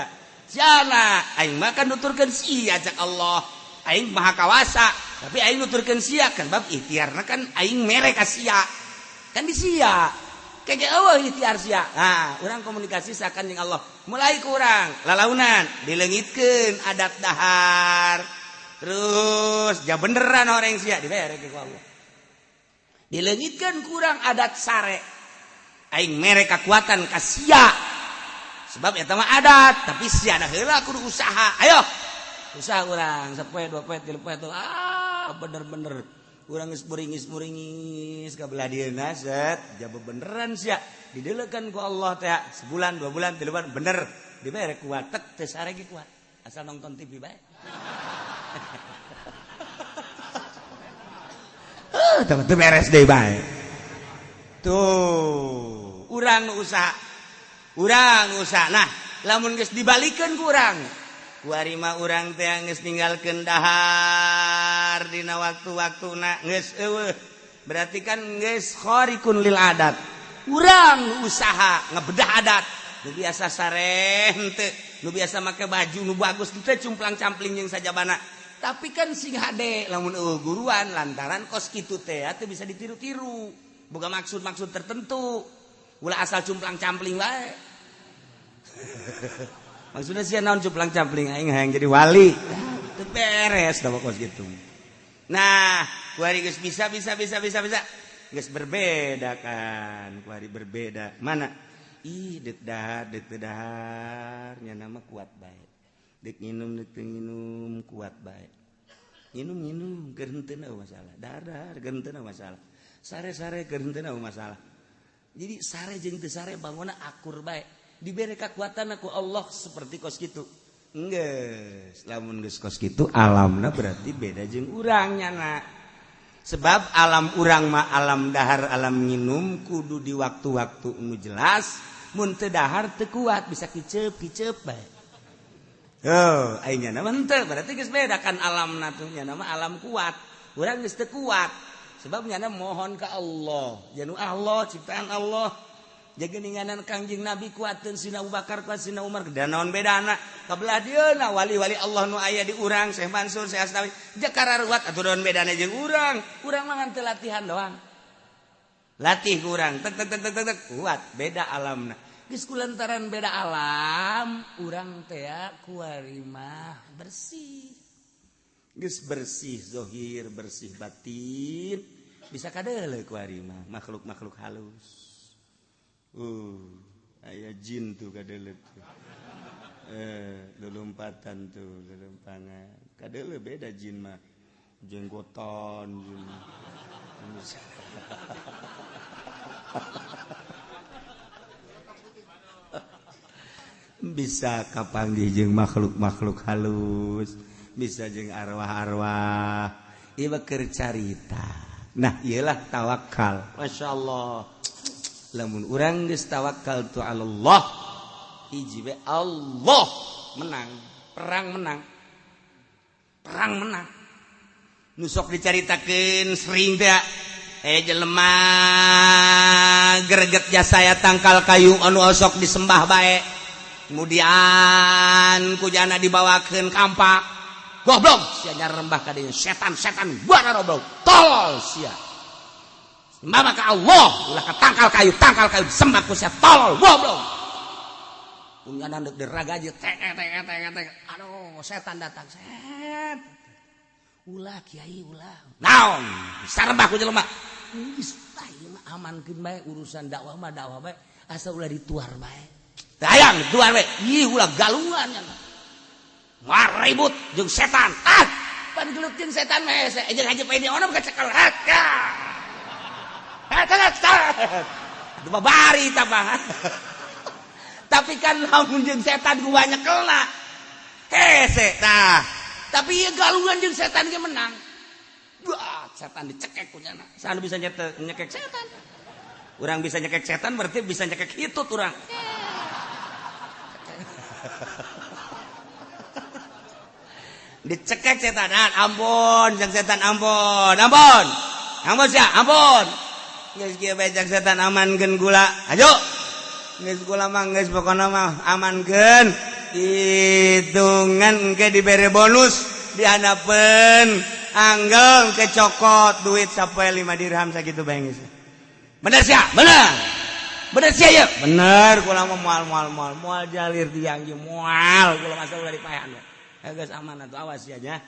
Siana aing mah kan nuturkeun sia cak Allah. Aing maha kawasa, tapi aing nuturkeun sia kan bab ikhtiarna kan aing mere ka sia. Kan di sia. Kege eueuh ikhtiar sia. Nah, urang komunikasi sakan jeung Allah. Mulai ku urang lalaunan dileungitkeun adat dahar. Terus ja beneran orang sia dibere ku Allah. Dileungitkeun kurang adat sare aing mere kakuatan ka sia sebab eta mah adat tapi sia da heula kudu usaha ayo usaha urang sapoe 2 poe 3 poe tuh bener-bener urang geus muringis ka belah dieuna set jaba beneran sia dideulekeun ku Allah teh sebulan 2 bulan 3 bulan bener dibere kuat tek teh sare ge kuat asal nonton TV bae Tuh beres deh baik. Tuh, urang usaha. Nah, lamun geus dibalikeun ku urang. Kuari mah urang teh geus ninggalkeun dahar dina waktu-waktuna geus eueuh. Berarti kan geus khariqun lil adat. Urang usaha ngebedah adat. Nu biasa sare henteu, nu biasa make baju nu bagus teh cumplang-campling jeung sajabana. Tapi kan sing hade lamun guruan lantaran kos kitu teh teu bisa ditiru-tiru. Boga maksud-maksud tertentu. Ulah asal cumplang-campling wae. Maksudnya sia naon cumplang-campling aing hayang jadi wali. Teu beres da kos kitu. Nah, kuari geus bisa. Geus berbeda kan. Kuari berbeda. Mana? Ih, deuk dahar nya nama kuat bae. Dek nginum kuat baik nginum keur henteu masalah dahar keur henteu masalah sare-sare keur henteu masalah jadi sare jeung teu sare bangunna akur bae dibere kakuatan ku Allah seperti kos kitu geus lamun geus kos kitu alamna berarti beda jeung urang nyana sebab alam urang mah alam dahar alam nginum kudu di waktu-waktu nu jelas mun teu dahar teu kuat bisa kiceup bae. Oh, aing nya henteu berarti geus beda kan alamna tuh nya nama alam kuat. Urang geus teu kuat. Sebab nya mohon ka Allah. Janu Allah ciptaan Allah. Jageninganan Kangjeng Nabi kuateun Sina Abu Bakar kuat Sina Umar da naon bedana? Kabelah dieuna wali-wali Allah nu aya di urang Syekh Mansur Syekh Astawi. Jakara ruwat atuh naon bedana jeung urang. Urang mah teu latihan doang. Latih ku urang tek kuat beda alamna. Geus kulantaran beda alam, urang teh kuari mah bersih. Geus bersih zahir, bersih batin, bisa kadeuleu kuari mah makhluk-makhluk halus. Aya jin tuh kadeuleu tuh. Lulumpatan tuh, lulumpangan. Kadeuleu beda jin mah. Jenggotan jin. Bisa kapanggih jeung makhluk-makhluk halus, bisa jeung arwah-arwah, ieu keur carita. Nah, iyalah tawakal. Masyaallah. Lamun urang geus tawakal tu Allah, hiji we Allah menang, perang menang. Nu sok dicaritakeun sering teh jelema greget jasa tangkal kayu anu osok disembah bae. Kemudian kujana dibawakeun kampak goblok sia nyarembah ka dieu setan buana goblok tolol sia Mama ka Allah ulah ka tangkal kayu sembah ku sia tolol goblok. Punya nandek deraga aja tek. Aduh, setan datang. Set. Ulah kiai ulah. Naon? Sarbah ku jelema. Geus tah ieu mah amankeun bae urusan dakwah bae asa ulah dituar bae. Teu hayang dituar bae. Ih ulah galungan nya. Maribut jeung setan. Pan gelut jeung setan mah hese. Jeung haji pae ona bukan cekel. Aduh babari tah Bang. Tapi kan lamun jeung setan ku banyak kelna. Hese tah. Tapi ieu galungan jeung setan ge menang. Wah, setan dicekek ku nya. Saan bisa nyekek setan. Urang bisa nyekek setan berarti bisa nyekek hitut urang. Dicekek setan, ampun, jeung setan ampun. Ampun sia, ampun. Geus kieu bae jeung setan amankeun gula. Ajo. Geus gula mah geus pokona mah amankeun. Hitungan ke dibere bonus dihanapeun anggel kecokot duit sampai 5 dirham sakitu bae geus. Bener sia? Bener sia ya? Bener, kula mah moal jalir tiang ieu moal kula masa ulah dipaehan. Geus aman atuh awas ya nya.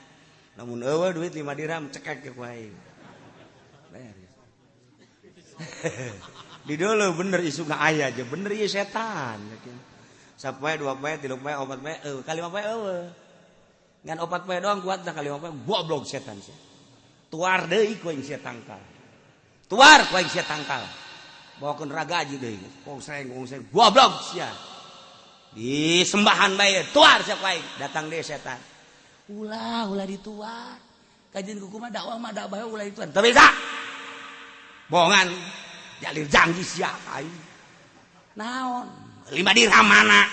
Lamun eueuh duit 5 dirham cekek ke wae. Di dulu bener isuna aya aja bener ieu setan. Sapoe 2 poe 3 poe 4 poe kali 5 poe eueuh. Ngan 4 poe doang kuat dah kali 5 poe goblok setan sia. Tuar deui ku aing sia tangkal. Tuar ku aing sia tangkal. Bawakeun ragaji deui. Kongsreng goblok sia. Di sembahan bae tuar sia ku aing. Datang deui setan. Ulah dituar. Kajian kuku mah dakwah mah dakwah ulah dituar. Teu bisa. Bohongan. Jalir janji sia aing. Naon? 5 dirham mana?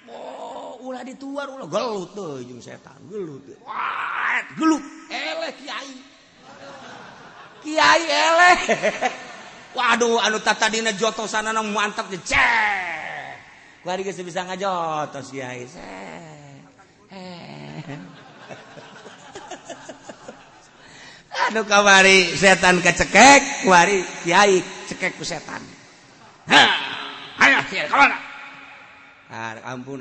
Oh, ulah dituar ulah gelut teuy jeung setan, gelut. Wah, gelut. Eleh kiai. Kiai eleh. Waduh, anu tatadina jotosanana mantap ge. Kuari geus bisa ngajotos kiai. Anu kamari setan kecekek, kuari kiai cekek ku setan. Ayo kiai kamana? Ampun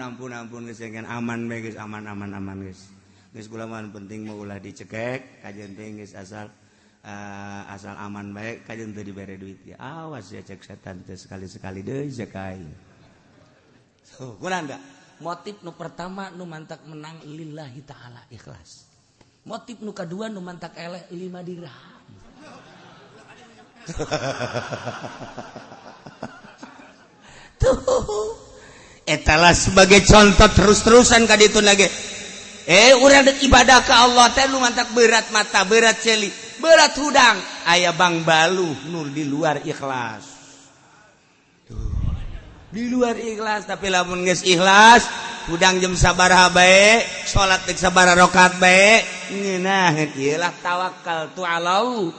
geus jangan aman bae geus aman geus. Geus kula mah penting mah ulah dicekek, kajeun teh geus asal aman bae, kajeun teu dibere duit ya. Awas ya cek setan teh sekali-sekali deui zakai. So, kunaon da? Motif nu pertama nu mantak menang lillahi taala ikhlas. Motif nu kadua nu mantak eleh 5 dirham. Tuh. Etalah sebagai contoh terus-terusan ka ditu lagi. Urang dek ibadah ka Allah teh nu mantak berat mata, berat celi, berat hudang, aya bang baluh nur di luar ikhlas. Tuh. Di luar ikhlas tapi lamun geus ikhlas, hudang jam sabaraha bae, salat teh sabaraha rakaat bae, ngeunah ieu lah tawakal tu Allah.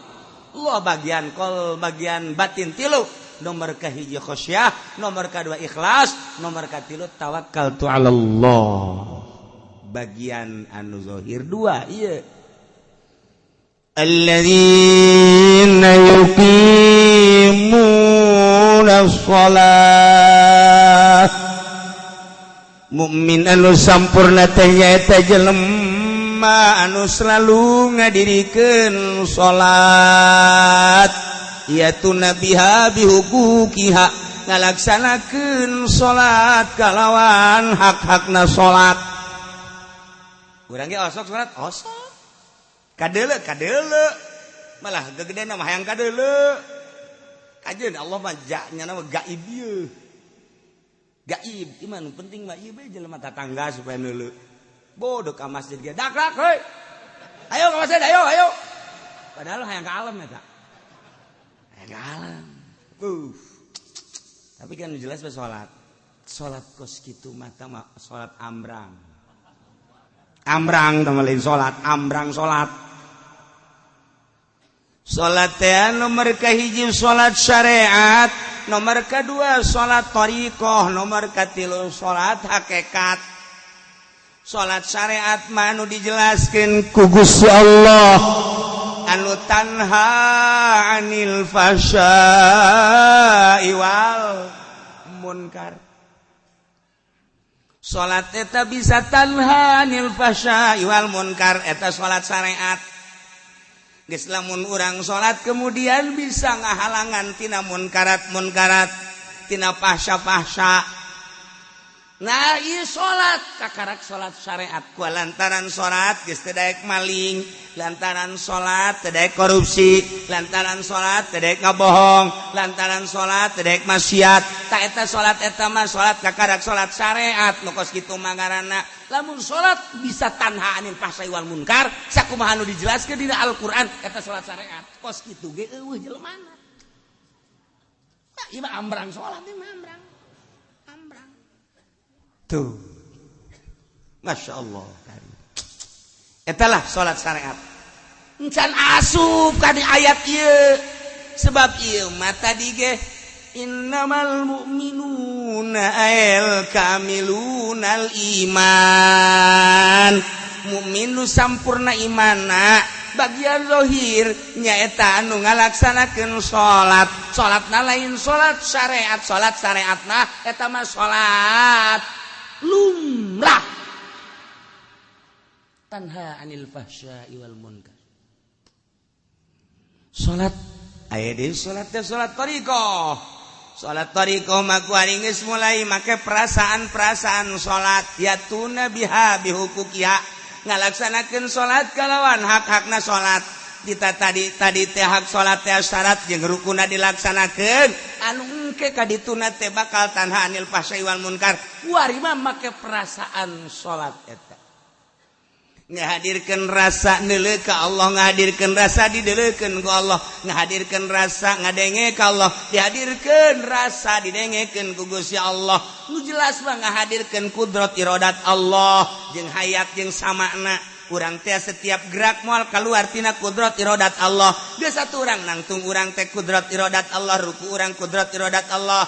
Allah bagian kol bagian batin tilu. Nomor kahiji khosyah, nomor kedua ikhlas, nomor katilu tawakkal tu ala Allah. Bagian anu zahir 2 ieu. Alladzina yuqimuna shalah. Mukmin anu sampurna teh nyaeta jelema anu selalu ngadirikeun salat. Yaitu nabiha bihukukiha ngalaksanakeun salat kalawan hak-hakna salat. Urang ge osok salat osok. Kadeuleu malah gegedena mah hayang kadeuleu. Kajeun Allah mah nya nama gaib ieu. Gaib ieu mah nu penting mah ieu bae jelema tatangga supaya neuleu. Bodoh ka masjid ge dak heuy. Ayo ka masjid ayo. Padahal hayang ka alam eta. Alam. Tapi kan jelas salat. Salat kos kitu mata mah salat ambrang. Ambrang teh lain salat, ambrang salat. Salat teh nomor kahiji salat syariat, nomor kedua salat thariqah, nomor katilu salat hakikat. Salat syariat mah anu dijelaskeun ku Gusti Allah. anu tanha 'anil fasya'i wal munkar. Salat eta bisa tanha 'anil fasya'i wal munkar, eta salat syariat. Geus lamun urang salat kemudian bisa ngahalangan tina munkarat tina fahsya. Nah, ieu salat kakarak salat syariat ku lantaran salat geus teu daek maling, lantaran salat teu daek korupsi, lantaran salat teu daek ngabohong, lantaran salat teu daek maksiat. Ta eta salat eta mah salat kakarak salat syariat nu kos kitu mangarana. Lamun salat bisa tanha 'anil fahsya'i wal munkar, sakumaha anu dijelaskeun dina Al-Qur'an eta salat syariat. Kos kitu ge eueuh jelemana. Tah ieu mah ambrang salat ieu mah ambrang. Tuh, Masya Allah. Etalah salat syariat. Encan asup ka di ayat ieu. Sebab ieu mata dige innamal mu'minuna al kamilunal iman. Mukmin nu sampurna imanna bagian zahir nyaeta anu ngalaksanakeun salat. Salatna lain salat syariat. Salat syariatna eta mah salat lumrah tanha 'anil fahsya'i wal munkar. Salat aya deui salat teh salat thariqah. Salat thariqah mah ku ari geus mulai make perasaan-perasaan salat yatuna biha bihuquqiha, ngalaksanakeun salat kalawan hak-hakna salat. Tadi teh hak salat teh syarat jeung rukunna dilaksanakeun anu engke kadituna teh bakal tanha 'anil fahsya'i wal munkar. Kuari mah make perasaan salat eta ngahadirkeun rasa neuleuh ka Allah, ngahadirkeun rasa dideuleukeun ku Allah, ngahadirkeun rasa ngadenge ka Allah, dihadirkeun rasa didengekeun ku Gusti Allah. Nu jelas mah ngahadirkeun kudrat iradat Allah jeung hayat jeung samakna. Urang teh setiap gerak moal kaluar tina kudrat iradat Allah. Geus satu urang nangtung urang teh kudrat iradat Allah, ruku urang kudrat iradat Allah.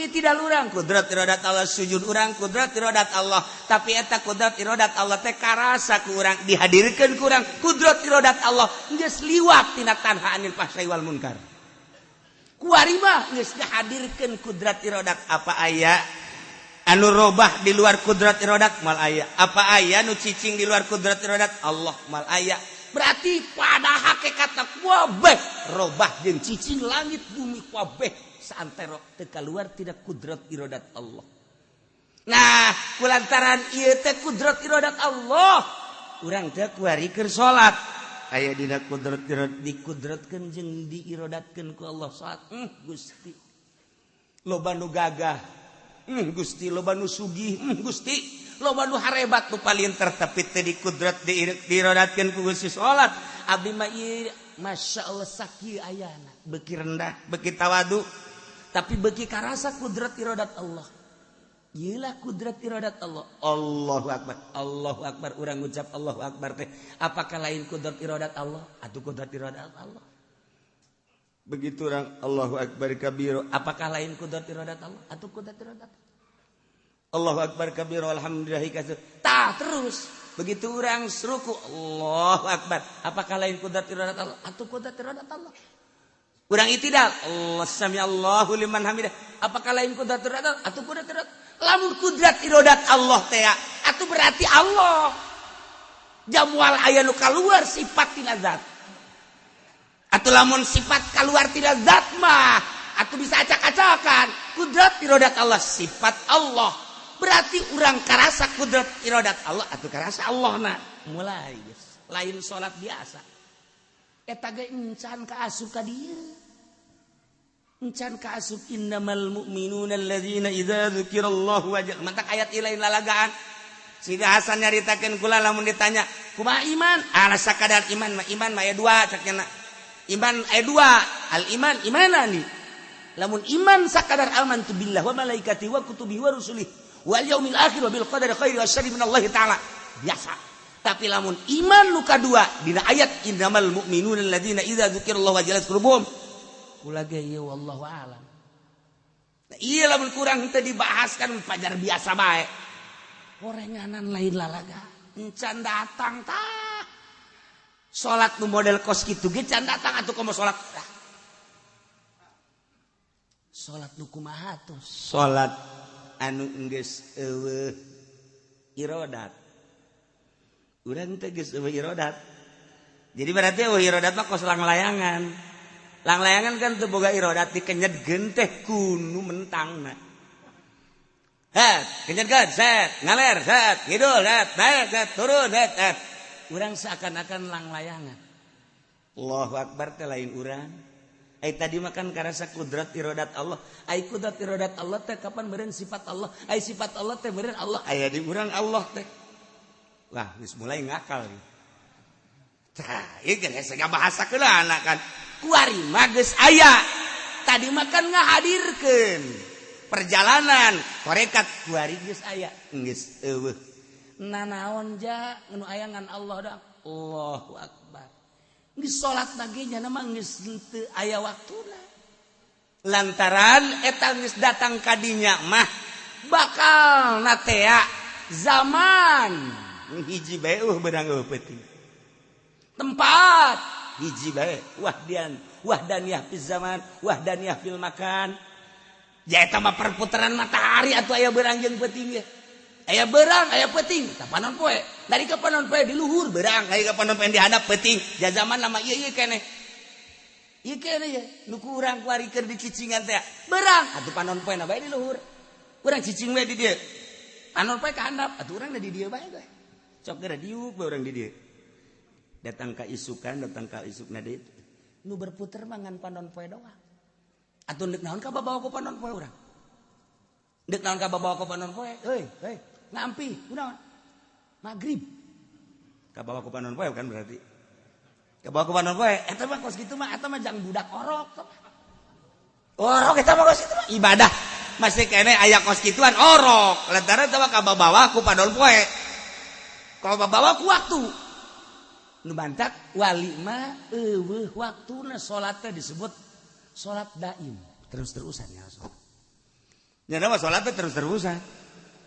Tidak urang kudrat iradat Allah, sujud urang kudrat iradat Allah. Tapi eta kudrat iradat Allah teh karasa ku urang, dihadirkeun ku urang kudrat iradat Allah geus liwat tina tanha 'anil fahsya'i wal munkar. Kuari mah geus dihadirkeun kudrat iradat. Apa aya anu robah di luar kudrat iradat? Mal aya. Apa aya nu cicing di luar kudrat iradat? Allah. Mal aya. Berarti pada hakikatna kabeh robah jeung cicing langit bumi kabeh saantero teu kaluar tidak kudrat iradat Allah. Nah, kulantaran ieu teh kudrat iradat Allah, urang teh kuari keur salat. Aya dina kudrat iradat dikudratkeun jeung diiradatkeun ku Allah salat. Gusti. Loba nu gagah. Gusti loba nu sugih. Gusti loba nu harebat nu paling tertepit teh dikudrat diiradatkeun ku Gusti salat. Abdi mah ieu masyaallah sakieu ayana, beuki rendah, beuki tawadu. Tapi bagi karasa kudrat iradat Allah. Iyalah kudrat iradat Allah. Allahu Akbar. Allahu Akbar. Urang ngucap Allahu Akbar teh. Apakah lain kudrat iradat Allah? Atau kudrat iradat Allah? Begitu orang Allahu Akbar kabiru. Apakah lain kudrat iradat Allah? Atau kudrat iradat Allah? Allahu Akbar kabiru. Alhamdulillahi kasir. Tah terus. Begitu orang seruku. Allahu Akbar. Apakah lain kudrat iradat Allah? Atau kudrat iradat Allah? Urang itidal, Allah sami Allahu liman hamidah. Apakah lain kudrat iradat atau kudrat iradat? Lamun kudrat iradat Allah teh atuh berarti Allah. Jamual aya nu kaluar sifat tina zat. Atuh lamun sifat kaluar tina zat mah atuh bisa acak-acakan. Kudrat iradat Allah sifat Allah. Berarti urang karasa kudrat iradat Allah atuh karasa Allahna. Mulai lain salat biasa. Eta ge encan kaasup ka dieu. Encan kaasup innamal mu'minuna alladzina idza dzukirallahu wajilat. Mantak ayat ieu lain lalagaan. Sida Hasan nyaritakeun kula lamun ditanya, kumaha iman? Ala sakadar iman mah aya dua cak cenah. Iman aya dua, al iman imanani. Lamun iman sakadar amantu billah wa malaikatihi wa kutubihi wa rusulihi wal yaumil akhir wa bil qadari khairi wa syarri minallahi ta'ala. Biasa. Tapi lamun iman nu kadua dina ayat innamal mu'minuna alladzina idza dzukirallahu wajilat qulubuhum. Kula ge ieu wallahu a'lam. Nah, ieu lamun kurang teu dibahaskan pajar biasa bae. Gorenganan lain lalaga. Encan datang tah. salat nu model kos kitu ge can datang atuh komo salat. Salat nu kumaha atuh? Salat anu geus eueuh irodat. Urang teh geus eueuh irodat. Jadi berarti eueuh irodat mah kos langlayangan. Langlayangan kan teu boga irodat dikenyedkeun teh kunu mentangna. Kenyedkeun, set, ngaler, set, ngidul, set, naik, set, turun, set. Urang seakan-akan langlayangan. Allahu Akbar teh lain urang. Ai tadi makan karasa kudrat irodat Allah. Ai kudrat irodat Allah teh kapan beureun sifat Allah. Ai sifat Allah teh beureun Allah. Aya di urang Allah teh. Wah, geus mulai ngakal. Tah, ieu geus ngabahasakeun anak kan. Kuari mah geus aya. Tadi makan ngahadirkeun perjalanan korekat kuari geus aya. Geus eueuh. Nanaon ja nu aya ngan Allah da. Allahu Akbar. Geus salat ge nya mah geus teu aya waktuna. Lantaran eta geus datang ka dinya mah bakal natea zaman hiji bae beurang peuting. Tempat hiji bae wahdaniyah fil zaman, wahdaniyah fil makan. Ya eta mah perputaran matahari atuh aya beurang jeung peuting ge. Aya beurang, aya peuting, kapanon poe. Dari kapanon poe di luhur beurang, dari kapanon poe di hadap peuting. Ja zaman lama ieu keneh. Ieu keneh ya, nu ku urang kuari keur dicicingan teh. Beurang, atuh panon poe na bae di luhur. Urang cicing we di dieu. Panon poe ka handap, atuh urang di dieu bae we. Sok geura diuk bae urang di dieu. Datang ka isukan, datang ka isukna deui. Nu berputer mah ngan panon poe doang. Atuh neuk naon ka babawa ku panon poe urang? Deuk naon ka babawa ku panon poe? Heuy. Ngampi, kunaon? Magrib. Kabawa ku panon poe kan berarti. Kabawa ku panon poe, eta mah kos kitu mah eta mah jang budak orok. Orok eta mah kos kitu mah ibadah. Masih kene aya kos kituan orok. Lantaran eta mah kabawa ku panon poe. Kalau babawa ku waktu. Nu bantak wali mah eueuh waktuna salat teh disebut salat daim, terus-terusan ya. Nya nama salat teh terus-terusan.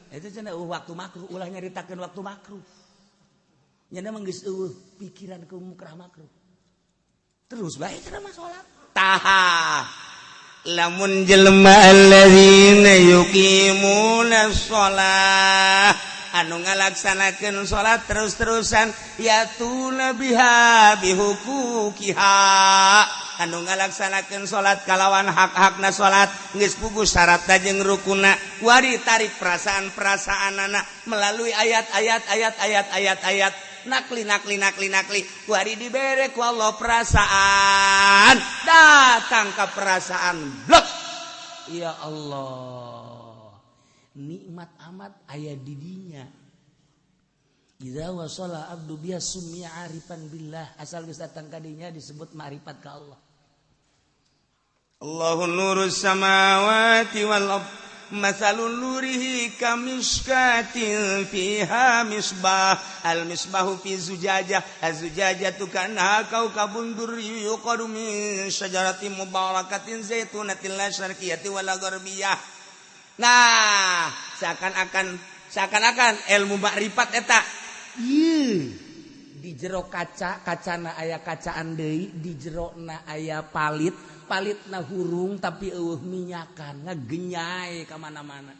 Itu cenah waktu makruh, ulah nyaritakeun waktu makruh. Nya mah geus eueuh pikiran ke mukrah makruh. Terus bae cenah mah salat. Tah. Lamun jelema alladzina yuqimuna shalah anu ngalaksanakeun salat terus-terusan yatuna biha bihuquqiha anu ngalaksanakeun salat kalawan hak-hakna salat geus puguh syaratna jeung rukunna wari tarik perasaan-perasaanana melalui ayat nakli wari dibere ku Allah perasaan datang ka perasaan blok ya Allah nikmat amat aya di dinya. Idza wasala abdu biha summiya arifan billah asal geus datang ka dinya disebut ma'rifat ka Allah. Allahu nurus samawati wal ardh masalun nurihi kamishkatin fiha misbah al misbahu fi zujajah az-zujajatu kanha kaukabun durri yuqadu min syajaratin mubarakatin zaitunatin la syarqiyyati wala gharbiyah. Nah, seakan-akan ilmu makrifat eta di jero kacana aya kacaan deui, di jerona aya palitna hurung tapi eueuh minyakan ngagenyai ka mana-mana.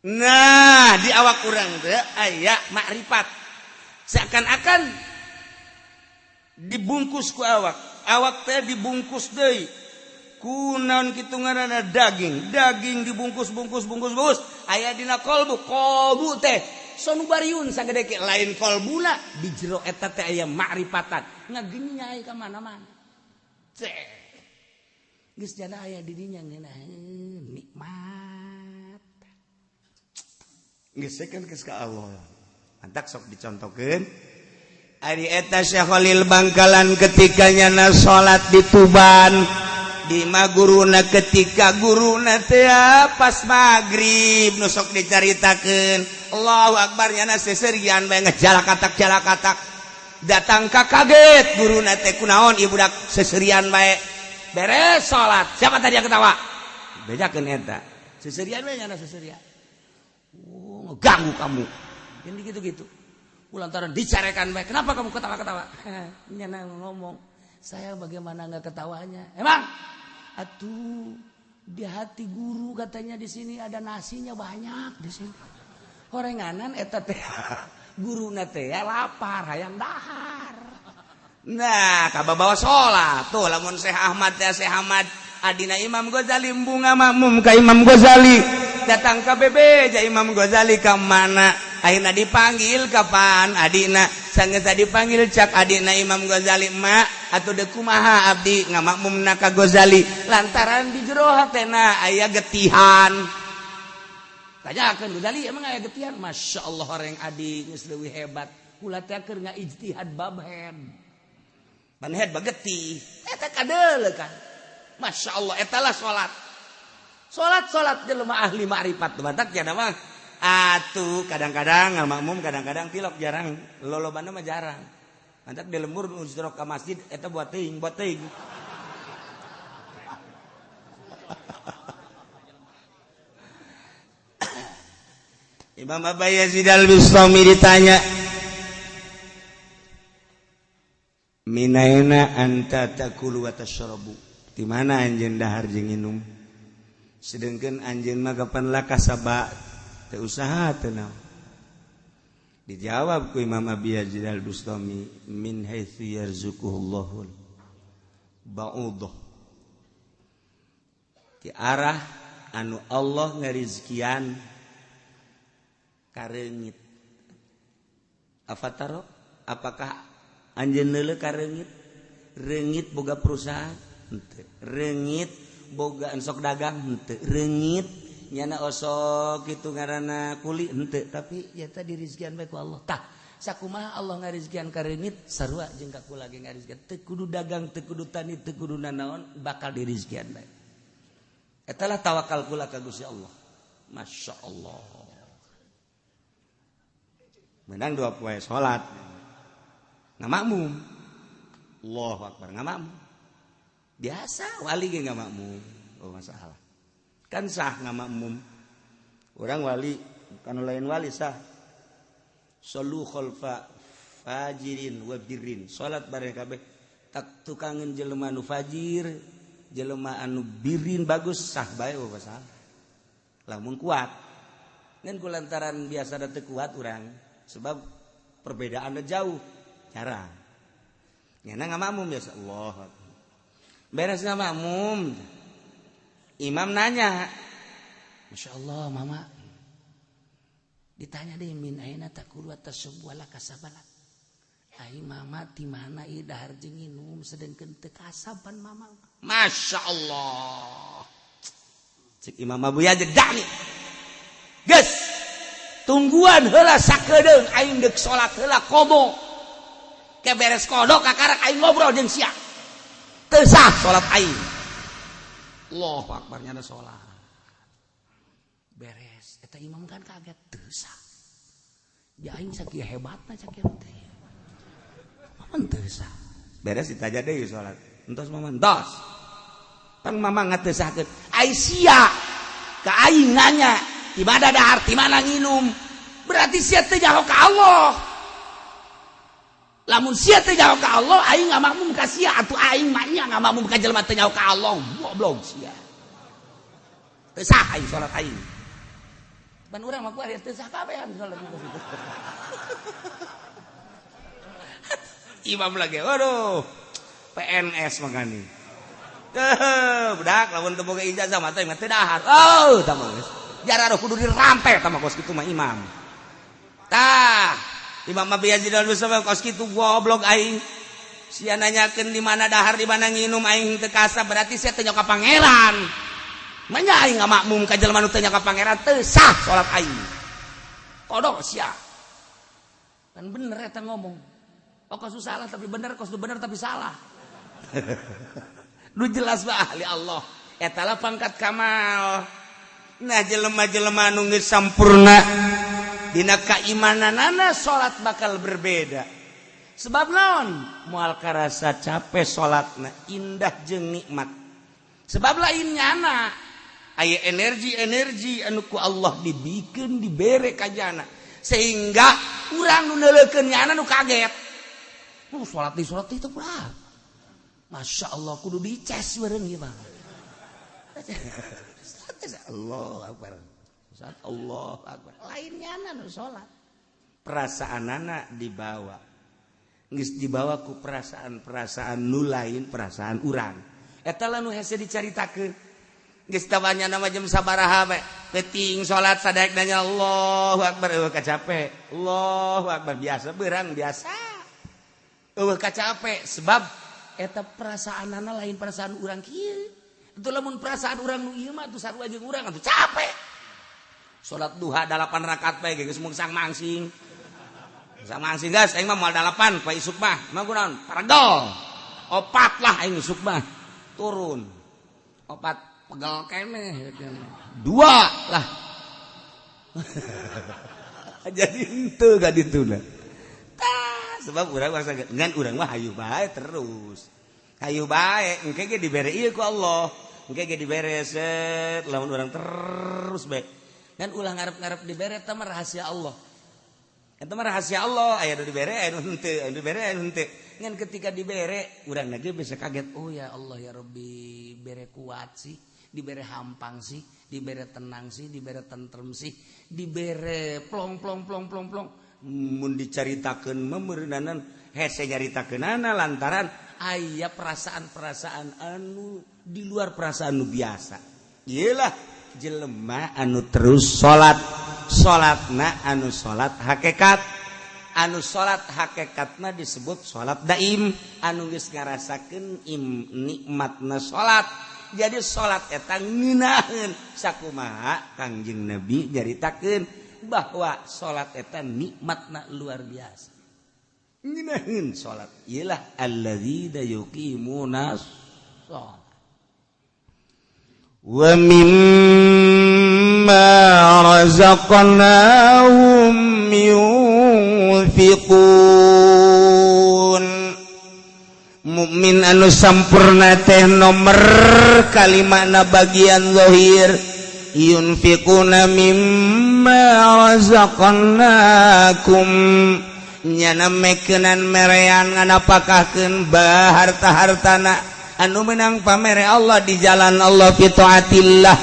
Nah, di awak urang teh aya makrifat. Seakan-akan dibungkus ku awak teh dibungkus deui. Kunaon kitu ngaranna daging dibungkus aya dina kolbu teh sonu bariun sagede ke lain kolbuna di jero eta teh aya makrifatan ngagenyai ka mana-mana teh geus jana aya di dinya ngeunah nikmat geus sakeun geus ka Allah antak sok dicontokeun ari eta Syekh Khalil Bangkalan ketika nyana salat di Tuban di maguruna ketika guruna teh pas magrib nusok dicaritakeun Allahu Akbar nyana seserian bae ngajalakatak datang ka kaget guruna teh kunaon ieu budak seserian bae beres salat siapa tadi yang ketawa bejakeun eta seserian bae nyana seserian ngeganggu kamu ini gitu lantaran dicarekan baik. Kenapa kamu ketawa-ketawa? Nyana ngomong, saya bagaimana nggak ketawanya? Emang? Atuh di hati guru katanya di sini ada nasinya banyak di sini. Horenganan eta teh guru teh ya lapar hayang dahar. Nah, kababawa sholat tuh lamun Syekh Ahmad ya Syekh Ahmad adina Imam Ghazali bunga makmum ka Imam Ghazali datang ke BB ja Imam Ghazali ka mana akhirnya dipanggil kapan adina sanggeus dipanggil cak adina Imam Ghazali mak atuh deuk kumaha abdi ngamakmumna ka Ghazali lantaran di jero hatena aya getihan tanyakeun Ghazali emang aya getihan masyaallah orang adi geus leuwih hebat kula teh keur ngaijtihad babhen manhead bagetih eta kadeuleuh kan Masya Allah, etalah sholat jelema ahli ma'rifat batak jana mah atuh kadang-kadang ngamakmum kadang-kadang tilok jarang lolobana mah jarang mantak di lembur usrok ka masjid eta buat teuing Imam Abu Yazid al-Bustami ditanya minaina anta takulu wa tashrabu di mana anjeun dahar jeung nginum sedengkeun anjeun mah kapan laka sabak teu usaha teu naon dijawab ku Imam Abi Yazid al-Bustami min haitsu yarzuquhullahul ba'udah ti arah anu Allah ngarizkian kareungit afataro apakah anjeun leuleuh kareungit reungit boga perusahaan henteu reungit boga sok dagang henteu reungit nyana osok kitu ngaranna kuli henteu tapi ya tadi rizkian bae ku Allah tah sakumaha Allah ngarizkian ka reungit sarua jeung ka kula ge ngarizkian teu kudu dagang teu kudu tani teu kudu nanaon bakal dirizkian bae eta lah tawakal kula ka Gusti Allah masyaallah menang 2 poe salat ngamakmum Allahu akbar ngamakmum biasa wali ge nggak makmum oh masalah kan sah nggak makmum orang wali kan lain wali sah solu khalfa fajirin wa birrin salat bareng kabeh tak tukangen jelema anu fajir jelema anu birrin bagus sah bae oh masalah lamun kuat ngan kulantaran biasa da teu kuat urang sebab perbedaanna jauh jarang nyana nggak makmum biasa Allah beres nggak makmum imam nanya Masya Allah mama ditanya deh min aina takulu atas sebuah kasabalat ai mama di mana ieu dahar jeung nginum sedengkeun teu kasaban mama Masya Allah cik Imam Abu Yazid dani geus tungguan heula sakedeung aing deuk salat heula qada ke beres qada kakarak aing ngobrol jeung sia sah sholat aing Allahu akbar nyana sholat beres eta imam kan kaget teu sah ya aing sakieu hebatna sakieu teh maman teu sah beres ditanya deui sholat entos maman entos pan mamang teu sahkeun ai sia ka aing nanya di mana dahar di mana nginum berarti sia teu nyaho ka Allah lamun sia teh nyaho ka Allah aing ngamakmum ka sia atuh aing mah nya ngamakmum ka jelema teh nyaho ka Allah goblok sia teu sah aing salat aing ban urang mah ku ari teu sah kabehan salat imam lagi waduh PNS magani budak lamun teu boga ijazah mah teh teu dahar oh tah mah geus jararo kudu dirampe tah mah kos kitu mah imam tah Imam Abu Yazid al-Bustami kos kitu goblok aing. Sia nanyakeun di mana dahar di mana nginum aing teu kasab berarti sia teu nyoka pangeran. Manya aing ngamakmum ka jelema nu teu nyoka pangeran teu sah salat aing. Kodok sia. Kan bener eta ngomong. Oh kos salah tapi bener kos bener tapi salah. Nu jelas ba ahli Allah. Eta lah pangkat kamal. Nah jelema-jelema nu geus sampurna dina keimananana salat bakal berbeda sebab naon moal karasa capek salatna indah jeung nikmat sebab lain nyana aya energi anu ku Allah dibikeun dibere ka jana sehingga urang nu neuleukeun nyana nu kaget. Salat itu pula. Masya Allah kudu dices bareng ieu mah. Allahu Akbar. Allahu Akbar. Lain nyana nu salat. Perasaanana dibawa. Geus dibawa ku perasaan nu lain perasaan urang. Eta lah nu hese dicaritakeun. Geus tabanya nama jam sabaraha we. Penting salat sadaek nanya Allahu Akbar eueuh kacape. Allahu Akbar biasa beurang biasa. Eueuh kacape sebab eta perasaanana lain perasaan urang kieu. Itu lamun perasaan urang nu ieu mah atuh sarua jeung urang atuh capek. Salat duha 8 rakaat bae geus meungsang mangsing. Meungsang mangsing guys aing mah moal 8 poe isuk mah. Mah kunaon? Paregol. 4 lah aing isuk mah. Turun. 4 pegel keneh 2 lah. Jadi henteu ka dituna. Sebab urang masa ngan urang mah hayu bae terus. Hayu bae engke ge dibere ieu ku Allah. Engke ge dibere set lamun urang terus bae. Ngan ulah ngarep-ngarep dibere eta mah rahasia Allah. Eta mah rahasia Allah, aya nu dibere aya nu henteu, aya nu dibere aya nu henteu. Ngan ketika dibere urang ge bisa kaget, oh ya Allah ya Rabbi, bere kuat sih. Dibere hampang sih, dibere tenang sih, dibere tentrem sih, dibere plong. Mun dicaritakeun memeureunanan hese nyaritakeunana lantaran aya perasaan-perasaan anu di luar perasaan nu biasa. Iyalah jelema anu terus salatna anu salat hakikat. Anu salat hakikatna disebut salat daim, anu geus ngarasakeun nikmatna salat. Jadi salat eta ngeunaheun sakumaha Kangjeng Nabi nyaritakeun bahwa salat eta nikmatna luar biasa. Ngeunaheun salat ialah alladzina yuqimuna shalah. Wa mimma razaqnahum yunfiqun. Mukmin anu sampurna teh nomor kalimana bagian zahir yunfiquna mimma razaqnakum nyana mekeunan merean nganapakahkeun harta-hartana anu menang pamere Allah di jalan Allah fi taatillah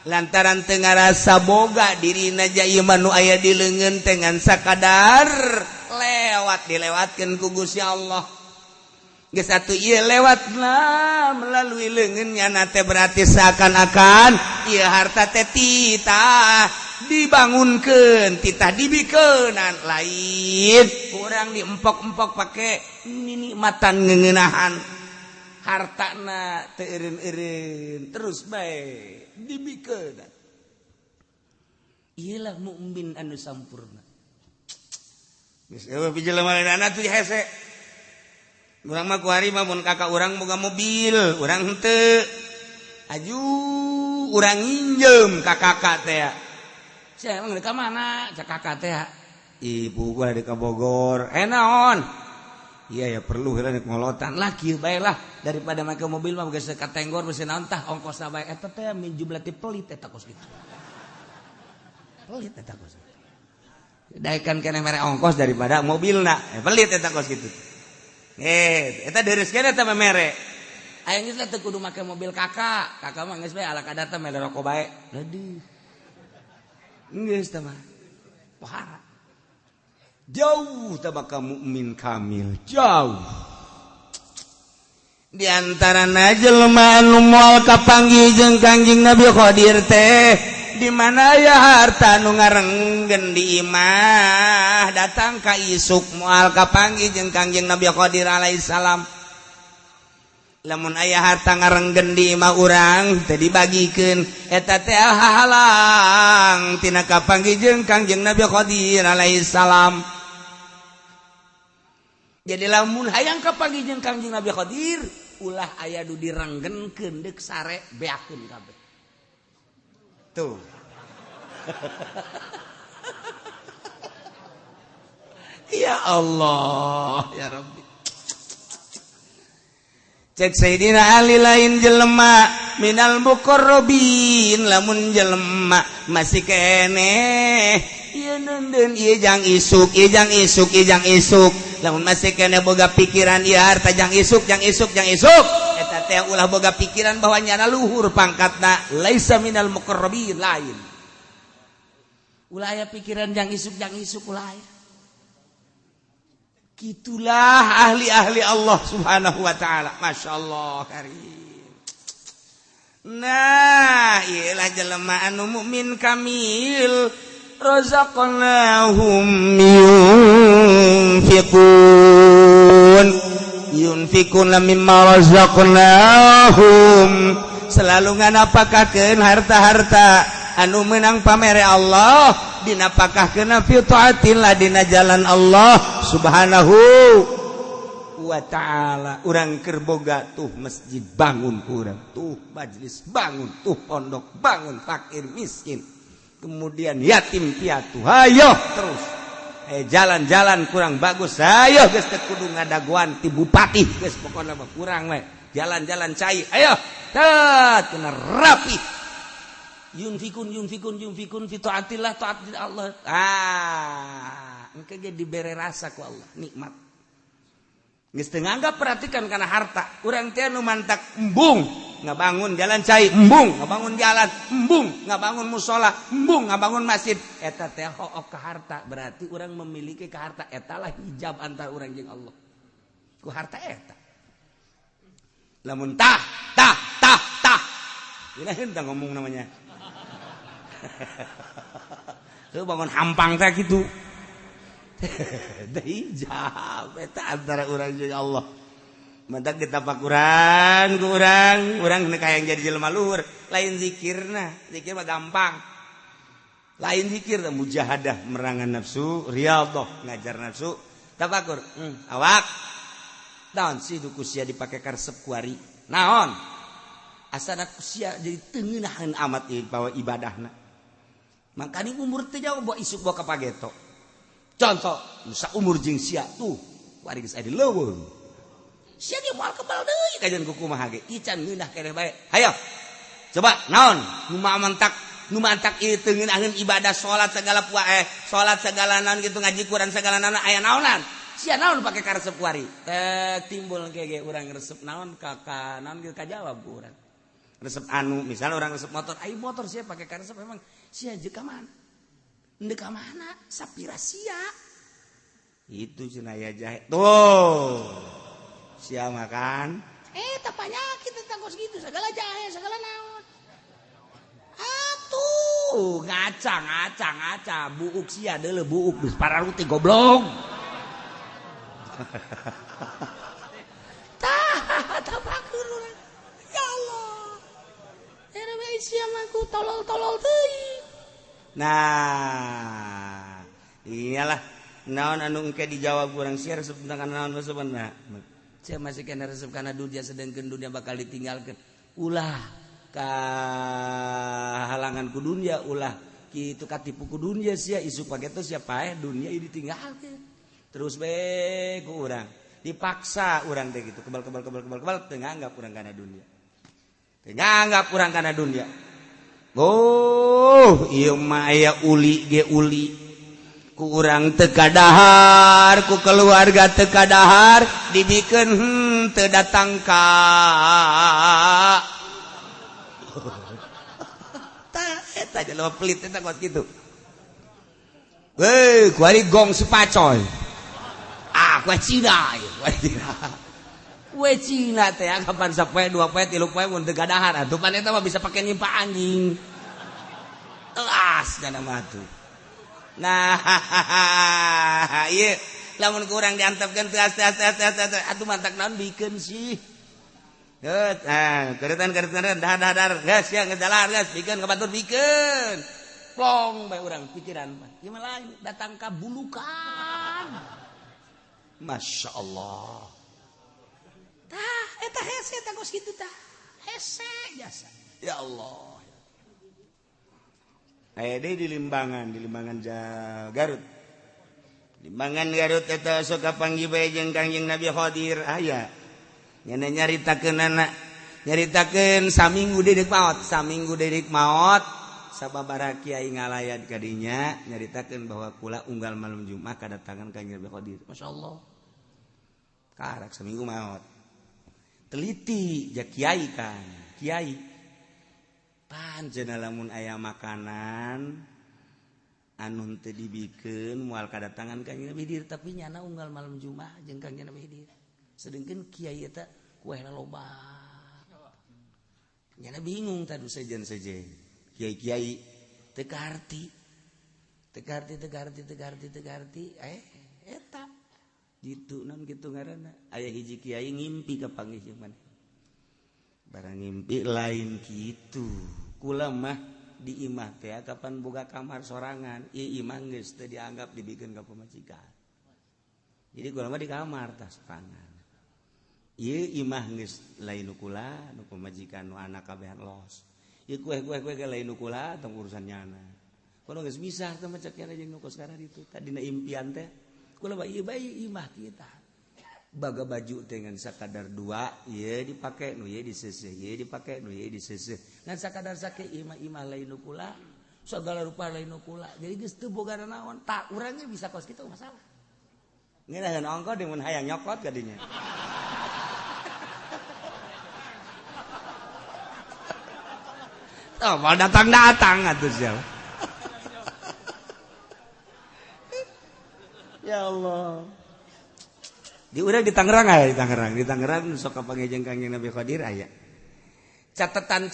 lantaran teu ngarasa boga dirina jaya manu aya di leungeun teh ngan sakadar dilewatkeun ku Gusti Allah. Geus atuh ieu lewatna melalui leungeunnya teh berarti seakan-akan ieu harta teh titah dibangunkeun, titah dibikeunan lain urang diempok-empok pake nikmatan ngeuneunahan hartana teu eureun-eureun terus bae dibikeunan. Ieulah mukmin anu sampurna. Geus eueuh pijelema lainana tuh hese. Urang mah kuari mah mun kakak urang boga mobil, urang henteu. Aju urang nginjem ka kakak teh. Sia emang ka mana? Cak kakak teh. Ibu gua di ka Bogor. Naon? Iya ya perlu heula ngolotan. Lah kieu bae lah daripada make mobil mah geus ka Tenggor beusi naon tah ongkosna bae eta teh min jumlah ti pelit eta kos kitu. Pelit eta kos. Daekan keneh mere ongkos daripada mobilna. Pelit eta kos kitu. Eta deureuskeun eta memere. Aya geus teh kudu make mobil kakak. Kakak mah geus bae ala kadar teh mere rokok bae. Aduh. Geus teh mah. Pohara. Jauh teh ka mukmin kamil, jauh. Di antarana jelema anu moal kapanggih jeung Kangjeng Nabi Qadir teh di mana ya harta nu ngarenggen di imah datang ka isuk moal kapanggih jeung Kangjeng Nabi Qadir alaihi salam. Lamun aya harta ngarenggen di imah urang teu dibagikeun eta teh halang tina kapanggih jeung Kangjeng Nabi Qadir alaihi salam. Jadi lamun hayang kapanggih jeung Kangjeng Nabi Qadir ulah aya nu direnggenkeun deuk sare beakeun kabeh. Tuh. Ya Allah, ya Rabbi. Cek Sayyidina Ali lain jelema minal muqarrabin lamun jelema masih keneh ieu ijang isuk lamun masih kena boga pikiran ieu harta jang isuk eta teh ulah boga pikiran bahwa nyana luhur pangkatna laisa minal muqarrabin lain ulah aya pikiran jang isuk ulah aya gitulah ahli-ahli Allah Subhanahu wa taala masyaallah karim. Nah, ialah jelema anu mukmin kamil razaqnahum yunfikun mimma razaqnahum selalu nganapakakeun harta-harta anu meunang pamere Allah dinapakahkeun fi taatillah dina jalan Allah Subhanahu wa ta'ala. Urang keur boga tuh masjid bangun urang, tuh majlis bangun, tuh pondok bangun, fakir miskin kemudian yatim piatu hayo terus jalan-jalan kurang bagus hayo geus teu kudu ngadaguan ti bupati geus pokona mah kurang we jalan-jalan cai ayo tet kena rapi yunfikun fi taatillah taat Allah engke ge dibere rasa ku Allah nikmat geus teu nganggap perhatikan kana harta urang teh nu mantak embung ngabangun jalan cai embung ngabangun jalan embung ngabangun musola embung ngabangun masjid eta teh hook ka harta berarti urang memiliki ka harta eta lah hijab antara urang jeung Allah ku harta eta lamun tah ini henteu ngomong namanya tuh bangun hampang teh gitu da hijab eta antara urang jeung Allah mantak kita pakuran ku urang kayang jadi jelema luhur lain zikirna zikir mah gampang lain zikir mujahadah merangan nafsu riyadhah ngajar nafsu tafakur awak naon si duku sia dipake karesep kuari naon asana sia jadi teu ngeunaheun amat ieu bawa ibadahna makanya umur teh jauh bawa isuk bawa kapageto contoh nusa umur jeung sia tuh kuari geus aya di leuweung sia ge moal kebal deui kajian kukumaha ge ican ngeunah keneh bae hayo coba naon nu mantak ieu teu ngeunaheun ibadah salat segala salat segala naon kitu ngaji Quran segala naon aya naonan sia naon pake karesep kuari timbul ge urang resep naon ka naon kitu kajawab urang resep anu misal orang resep motor ai motor sia pake karesep memang sia jeung ka mana endeu ka mana sapira sia itu cenah ya jahe tuh sia makan tak panyakit tentang kos gitu segala jahe segala naon atuh ngaca buuk sia deuleu buuk geus pararuti goblok tah bakeun urang ya Allah era bae sia mah ku tolol teuing nah iyalah naon anu engke dijawab urang sia resep tentang naon resepna sia masih kena resep kana dunia sedengkeun dunia bakal ditinggalkeun ulah ka halangan ku dunia ulah kitu katipu ku dunia sia isuk pageto sia paeh dunia ieu ditinggalkeun terus bae ku urang dipaksa urang teh gitu kebal teu nganggap urang kana dunia oh ieu mah aya uli ge uli ku urang teu kadahar ku keluarga teu kadahar dibikeun teu datang ka tah eta jelema pelit eta kos kitu kuari gong sipacoy kue Cina kue Cina teh kapan sapoe 2 poe 3 poe mun teu kadahar atuh pan eta mah bisa pake nyimpa anjing telas kana mah atuh nah ieu lamun kurang diantepkeun teu atuh mantak naon bikeun sih keretan dahar geus ya ngejalan geus bikeun ka batur bikeun plong bae urang pikiran mah ieu mah lain datang ka bulukan Masya Allah tah eta hese tah kos kitu tah hese jasa ya Allah aya deui di Limbangan Garut Limbangan Garut eta sok kapanggih bae jeung Kangjeng Nabi Khadir aya nyana nyaritakeun saminggu dedik maot sababaraha kiai ngalayan kadinya nyaritakeun bahwa kula unggal malam Jumat kadatangan ka Nabi Qadir. Masyaallah. Karak seminggu maot. Teliti ja kiai kan. Kiai panjenengan lamun aya makanan anu teu dibikeun moal kadatangan ka Nabi Qadir tapi nyana unggal malam Jumat jeung ka Nabi Qadir. Sedengkeun kiai eta kuehna loba. Nyana bingung tadu sejen-sejen. Kiai-kiai teu kaharti. Eta gitu naon kitu ngaranna. Aya hiji kiai ngimpi ka panggih jeung maneh. Barang ngimpi lain kitu. Kula mah di imah teh kapan boga kamar sorangan, ieu imah geus teu dianggap dibikeun ka pamajikan. Jadi kula mah di kamar tah sorangan. Ieu imah geus lain nu kula, nu pamajikan nu anak kabehan los. Ieu kue-kue ge lain nu kula tong urusan nyana. Kono geus misah teh macak nyana jeung nu kos kana ditu. Tadina impian teh kula mah ieu bae imah kita. Baga baju teh ngan sakadar dua, ieu dipake nu ieu diseuseuh, ieu dipake nu ieu diseuseuh. Ngan sakadar sake imah lain nu kula, sagala rupa lain nu kula. Jadi geus teu boga naon, tak urang ge bisa kos kitu masalah. Ngeunaan ongko demun hayang nyokot ka dinya. Oh, mau datang atuh sia. Ya Allah. Di urang di Tangerang aya di Tangerang sok kapanggih Kangjeng Nabi Qadir aya. Catatan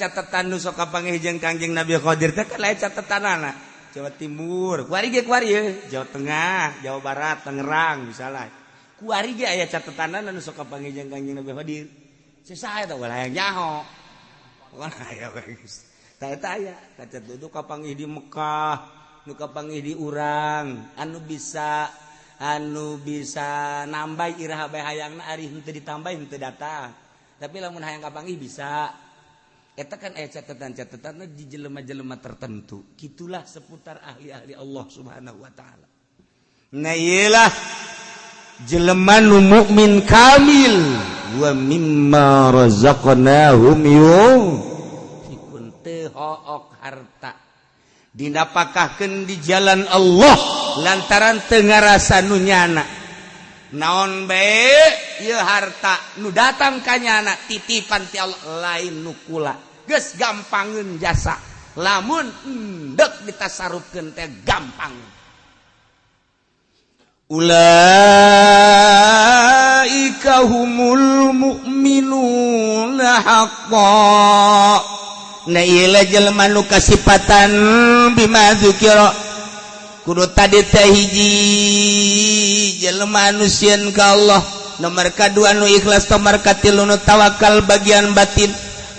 nu sok kapanggih Kangjeng Nabi Qadir teh kan lain catatanana. Jawa Timur, kuari ge kuari Jawa Tengah, Jawa Barat, Tangerang misalnya. Kuari ge aya catatanana nu sok kapanggih Kangjeng Nabi Qadir. Sasae tah ulah hayang nyaho. Wah aya geus. Tah eta aya kacat duduk kapanggih di Mekah, nu kapanggih di urang, anu bisa nambah iraha bae hayangna ari henteu ditambah henteu datang. Tapi lamun hayang kapanggih bisa. Eta kan aya catatan-catatanna di jelema-jelema tertentu. Kitulah seputar ahli-ahli Allah Subhanahu wa taala. Nah iyalah jelema nu mukmin kamil wa mimma razaqnahum yunfiqun teu hook harta dinapakahkeun di jalan Allah lantaran teu ngarasa nu nyana. Naon bae ieu harta nu datang ka nyana titipan ti Allah lain nu kula. Geus gampangeun jasa. Lamun endek ditasarufkeun teh gampang. Ulaika humul mu'minuna haqqan. Na ieu jelema nu kasipatan bima dzukira. Kudu tadi teh hiji jelema nu sieun ka Allah, nomor kadua nu ikhlas, nomor katilu nu tawakal bagian batin,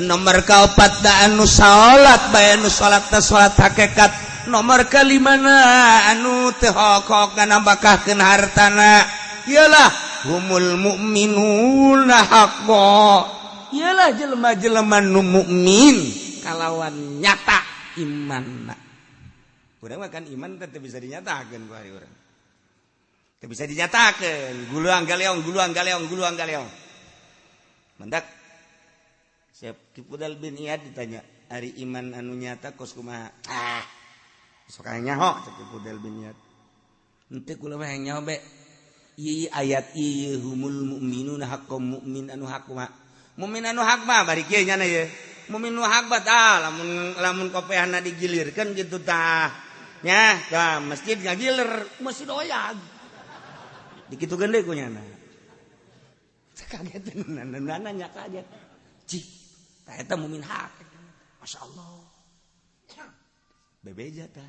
nomor kaopat da anu salat bae anu salat teh salat hakikat, nomor kalimana anu teu hok-hok nambahkeun hartana. Iyalah humul mu'minuna haqqan. Iyalah jelema-jelema nu mukmin kalawan nyata imanna. Urang mah kan iman teh bisa dinyatakeun ku ari urang. Teu bisa dinyatakeun, guluang galeong. Mendak Syekh Kifudal bin Iyad ditanya, ari iman anu nyata kos kumaha? Sok aya nyaho Syekh Kifudal bin Iyad. Henteu kula mah hayang nyaho be. Ieu ayat ieu humul mu'minuna haqqan mukmin anu hak kumaha? Mukmin anu hak mah bari kieu nya ye. Mukmin nu hak tah lamun kopehana digilirkeun kitu tah. Nya, tah masjid ngagiler, masjid oyag. Dikitukeun deui ku nyana. Kaget nana nya kaget. Cih, tah eta mukmin hak. Masyaallah. Bebeja tah.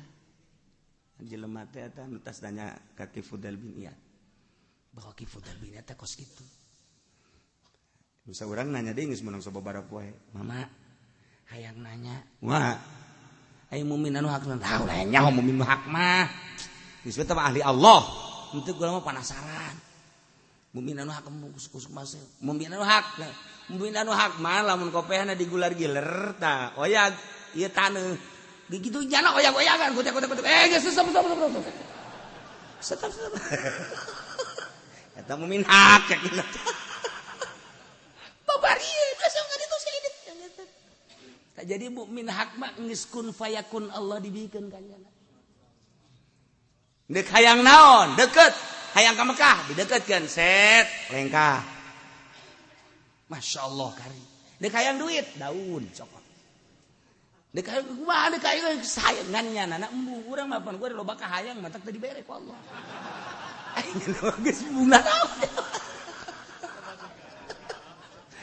Jelema teh eta nu tas nanya ka Kifudal bin Iyad. Bahwa Kifudal bin Iyad teh kos kitu. Bisa urang nanya deui geus menang sababaraha poe. Mama, hayang nanya. Wah. Ai mukmin anu hak tah ulah nyaho mukmin nu hak mah. Geus teh ahli Allah. Henteu kula mah penasaran. Mukmin anu hak kusuk masih. Mukmin anu hak. Mukmin anu hak mah lamun kopehna digular-giler tah oyag ieu taneuh. Begitu jana oyag-oyagan kutek. Geus stop. Stop. Eta mukmin hak kitu. Babari langsung ka ditu si edit. tak jadi mukmin hak mah geus kun fayakun Allah dibikeun ka nya. Dek hayang naon deket hayang ka Mekah dideketkeun set lengkah. Masya Allah kari. Dek hayang duit daun cokot. Dek hayang kumaha dek hayang sayangannya anak embung urang mah pan gua loba ka hayang mah tak teu dibere ku Allah. Aing geus bunga naon.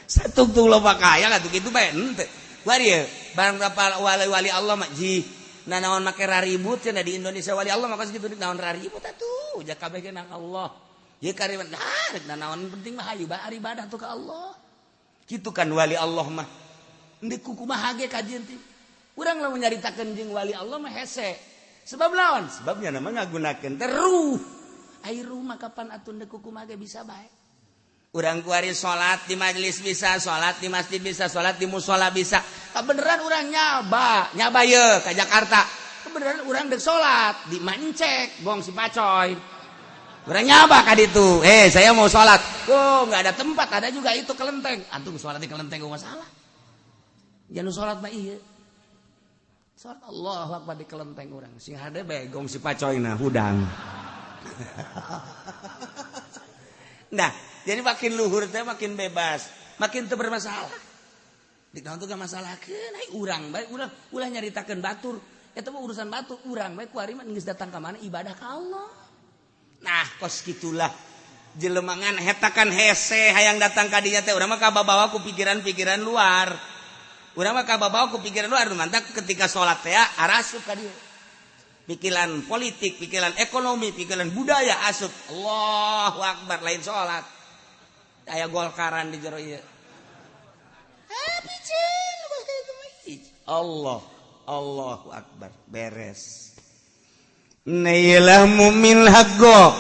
Satung-tung loba ka hayang atuh kitu bae henteu. Wari barang berapa wali-wali Allah mah ji nah naon make raribut cenah di Indonesia wali Allah maka segitu naon raribut atuh jak kabeh ke nang Allah. Ye kariman nah naon penting mah hayu ibadah tuh ka Allah. Kitu kan wali Allah mah. Endeu kumaha ge kajian teh. Urang lamun nyaritakeun jeung wali Allah mah hese. Sebab naon? Sebabnya nama ngagunakeun teh ruh. Ai ruh mah kapan atuh endeu kumaha ge bisa bae. Urang kuari salat di majelis bisa, salat di masjid bisa, salat di mushola bisa. Kebeneran urang nyaba ye ka Jakarta. Kebeneran urang dek salat di Mancek, Gong si Pacoy. Urang nyaba ka ditu. Saya mau salat. Oh, enggak ada tempat, ada juga itu kelenteng. Antum salat di kelenteng gak masalah. Jangan salat mah ieu. Salat Allahu Akbar di kelenteng urang. Sing hade bae Gong si Pacoy na hudang. Nah, jadi makin luhur teh makin bebas, makin teu bermasalah. Dik naon teh gak masalahkeun, ai urang bae ulah nyaritakeun batur. Eta mah urusan batur, urang bae kuari mah geus datang ka mana ibadah ka Allah. Nah, kos kitulah jelemangan eta kan hese hayang datang ka dinya teh urang mah kababawa ku pikiran-pikiran luar. Urang mah kababawa ku pikiran luar mantak ketika salat teh arasup ka dieu. Pikiran politik, pikiran ekonomi, pikiran budaya asup. Allahu Akbar lain salat. Aya golkaran di jero ieu. Allahu Akbar beres. Nailah mu'min haqqo.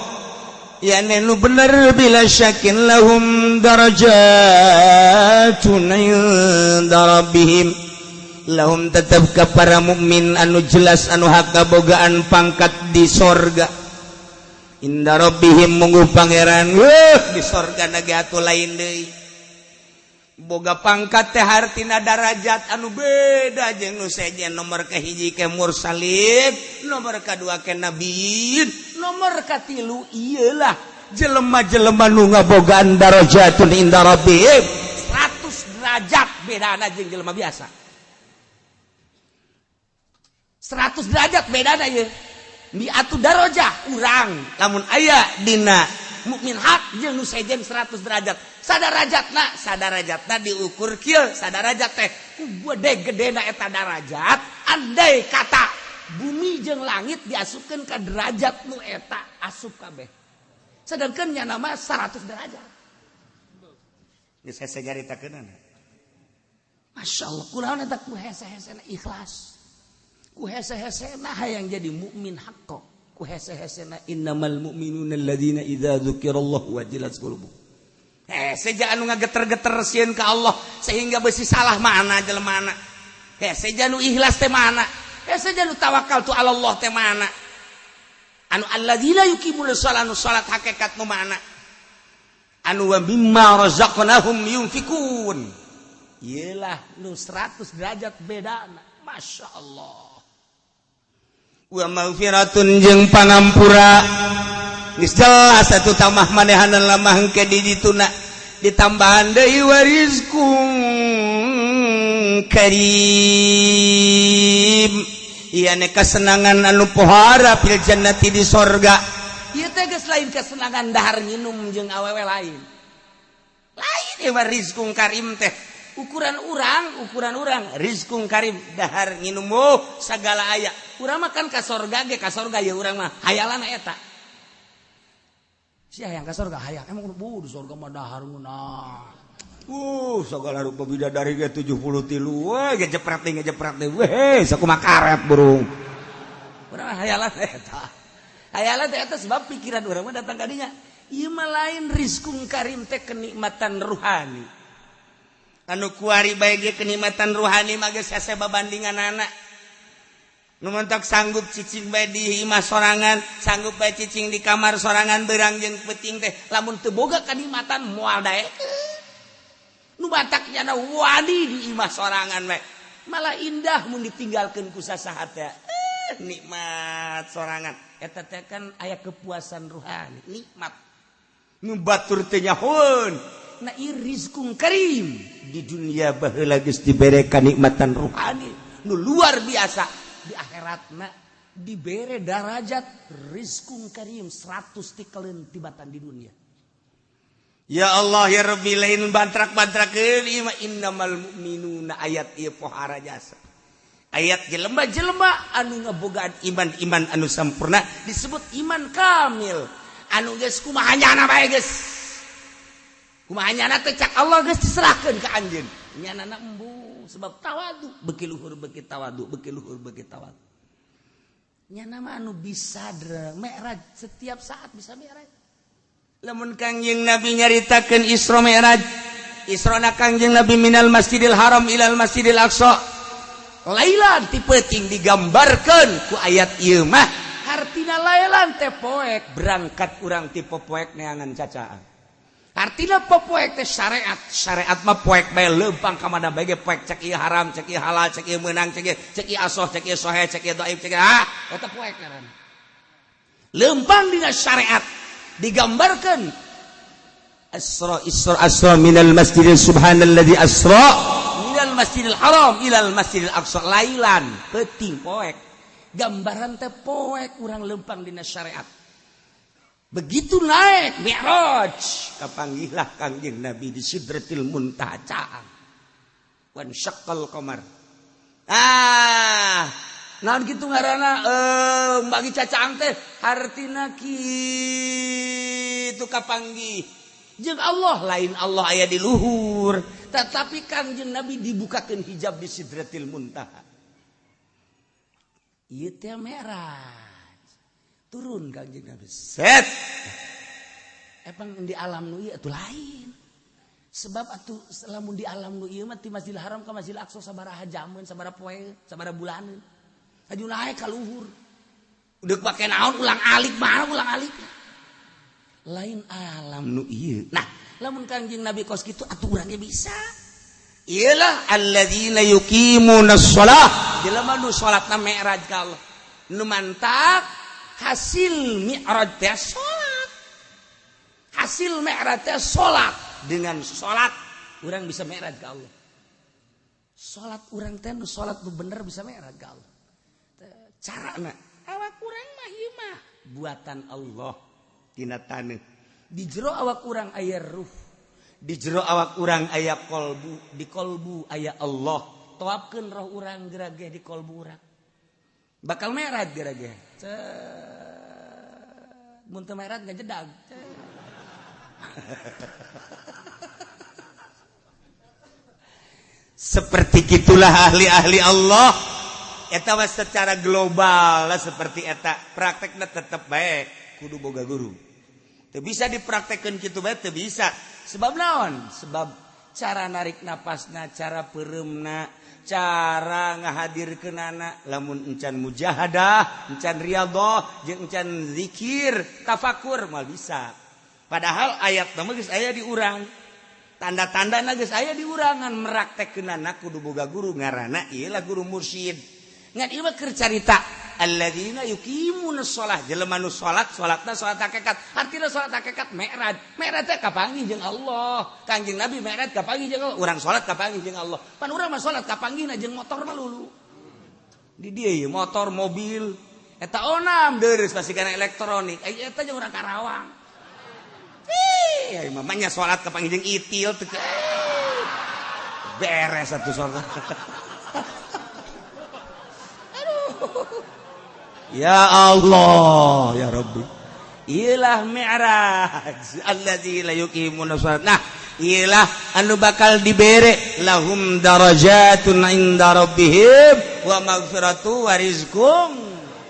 Ya nenu bener bila syakin lahum darajatun inda rabbihim. Lahum tetap ke para mukmin anu jelas anu hakabogaan pangkat di sorga. Inda rabbihim mungguh pangeran di sorga naga atuh lain deui. Boga pangkat teh hartina darajat anu beda jeung nu sejen nomor kahiji ke mursalin, nomor kadua ke nabiin, nomor katilu iyalah jelema-jelema nu ngabogaan darajatun inda rabbihim 100 derajat bedana jeung jelema biasa. 100 derajat bedana ye. Mi'atu darajah urang lamun aya dina mukmin hak jeung nu sejen 100 derajat. Sadarajatna diukur kieu sadarajat teh ku gede-gedena eta darajat andai kata bumi jeung langit diasupkeun ka derajat nu eta asup kabeh. Sedangkeun nya nama 100 derajat. Geus hese nyaritakeunana. Masyaallah kunaon eta ku hese-hesena ikhlas. Ku hese-hesena hayang jadi mukmin haqqo. Ku hese-hesena innamal mu'minuna alladzina idza dzukirallahu wajilat qulubuhum. Seja anu ngageter-geter sieun ka Allah sehingga beusi salah mana jelemana. Seja anu ikhlas teh mana? Seja anu tawakal tu ala Allah teh mana? Anu alladzina yuqimuna sholata salat hakikat nu mana? Anu wa mimma razaqnahum yunfikun. Iyalah nu 100 derajat bedana. Masya Allah. Wa maghfiratun jeung pangampura geus jelas atuh tamah manehanan lamah engke di dituna ditambahan deui warizqun karim ieu ne kesenangan anu pohara fil jannati di sorga. Ieu teh geus lain kesenangan dahar nginum jeung awewe lain ieu warizqun karim teh ukuran urang rizqun karim dahar nginum sagala aya. Urang mah kan ka sorga ge ka sorga ya urang mah hayalan eta. Sia hayang ka sorga hayang emang di sorga mah dahar ngeunah. Sagala rupa bidadari ge 73 we ngejepret deui we sakumaha karet burung. Urang hayalan eta. Hayalan eta sebab pikiran urang mah datang ka dinya. Ieu mah lain rizqun karim teh kenikmatan ruhani. Anu kuari bae ge kenikmatan ruhani mah geus hese babandinganana. Nu mentok sanggup cicing bae di imah sorangan, sanggup bae cicing di kamar sorangan beurang jeung peuting teh lamun teu boga kanikmatan moal daekeun. Nu batak nyana wani di imah sorangan bae. malah indah mun ditinggalkeun ku sasaha teh nikmat sorangan eta teh kan aya kepuasan rohani nikmat nu batur teh nyahoun na ieu rizqun karim di dunia baheula geus dibere kanikmatan rohani nu luar biasa di akhiratna dibere darajat rizqun karim 100 tikaleun tibatan di dunia. Ya Allah ya Rabbi lain bantrak-bantrakeun ima innamal mu'minuna ayat ieu pohara jasa. Ayat jelema-jelema anu ngabogaan iman anu sampurna disebut iman kamil. Anu geus kumaha nyana bae geus. Kumaha nyana teh cak Allah geus diserahkeun ka anjeun. Nyanana embu sebab tawadu, beuki luhur beuki tawadu, beuki luhur beuki tawadu. Nyana mah anu bisa mi'raj setiap saat bisa mi'raj. Lamun Kangjeng Nabi nyaritakeun Isra Mi'raj, Israna Kangjeng Nabi minal Masjidil Haram ilal Masjidil Aqsa. Lailan ti peuting digambarkeun ku ayat ieu mah hartina lailan teh poek berangkat urang ti popoek neangan cacaan. Artina popoek teh syariat mah poek bae leumpang ka mana bae ge poek cek ieu haram, cek ieu halal, cek ieu meunang, cek ieu asoh, cek ieu sahih, cek ieu dhaif, cek eta poek ngaranna. Leumpang dina syariat digambarkan asra minal masjidil subhanalladzi asra minal masjidil haram ilal masjidil aqsa lailan peuting poek gambaran teh poek urang leumpang dina syariat begitu naik mi'raj kapanggihlah Kangjeng Nabi di Sidratil Muntaha wan syaqqal qamar naon kitu ngaranna bagi cacaang teh hartina kitu kapanggih jeung Allah lain Allah aya di luhur tetapi Kangjeng Nabi dibukakeun hijab di Sidratil Muntaha ieu teh mi'raj turun Kangjeng Nabi set epang di alam nu ieu atuh lain sebab atuh lamun di alam nu ieu mah ti Masjidil Haram ka Masjidil Aqsa sabaraha jameun sabaraha poe sabaraha bulaneun aju naik ka luhur udah pake naon ulang alik mana ulang alik lain alam nu ieu nah lamun Kangjeng Nabi kos kitu atuh urang ge bisa ialah alladzina yuqimunas shalah jelema nu salatna mi'raj ka Allah nu mantap hasil mi'raj teh salat hasil mi'raj teh salat dengan salat urang bisa mi'raj ka Allah salat urang teh nu salat nu bener bisa mi'raj ka Allah carana awak urang mah ieu mah buatan Allah tina taneuh di jero awak urang aya ruh di jero awak urang aya kolbu di kolbu aya Allah toapkeun roh urang gerage di kolbu urang bakal mi'raj gerage mun teu mi'raj ngajedag seperti gitulah ahli-ahli Allah eta mah secara global lah seperti eta praktekna tetep baik kudu boga guru teu bisa dipraktekkeun kitu bae teu bisa sebab naon sebab cara narik napasna cara pereumna cara ngahadirkeunana lamun encan mujahadah encan riyadhah jeung encan zikir tafakur mal bisa padahal ayat mah geus aya di urang tanda-tandana geus aya di urangan meraktekkeunana kudu boga guru ngaranna ieu lah guru mursyid ngan ieu mah keur carita alladzina yuqimunas shalah jelema nu salatna salat hakikat artina salat hakikat mi'raj teh kapanggih jeung Allah Kangjeng Nabi mi'raj kapanggih jeung Allah urang salat kapanggih jeung Allah pan urang mah salat kapanggihna jeung motor mah lulu di dieu ieu motor mobil eta onam deureus pasikeun elektronik eta jeung urang Karawang ieu mah nya salat kapanggih jeung itil teh beres atuh salat ya Allah ya Rabbi iyalah mi'raj alladzi la yuqimuna shalat nah iyalah anu bakal dibere lahum darajatun inda rabbihim wa maghfiratu wa rizqum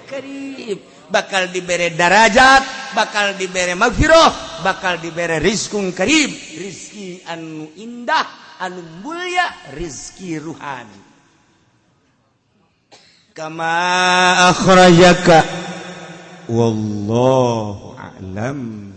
karim bakal dibere darajat bakal dibere maghfirah bakal dibere rizqun karim rizki anu indah anu mulia rizki ruhani kama akhrajaka wallahu a'lam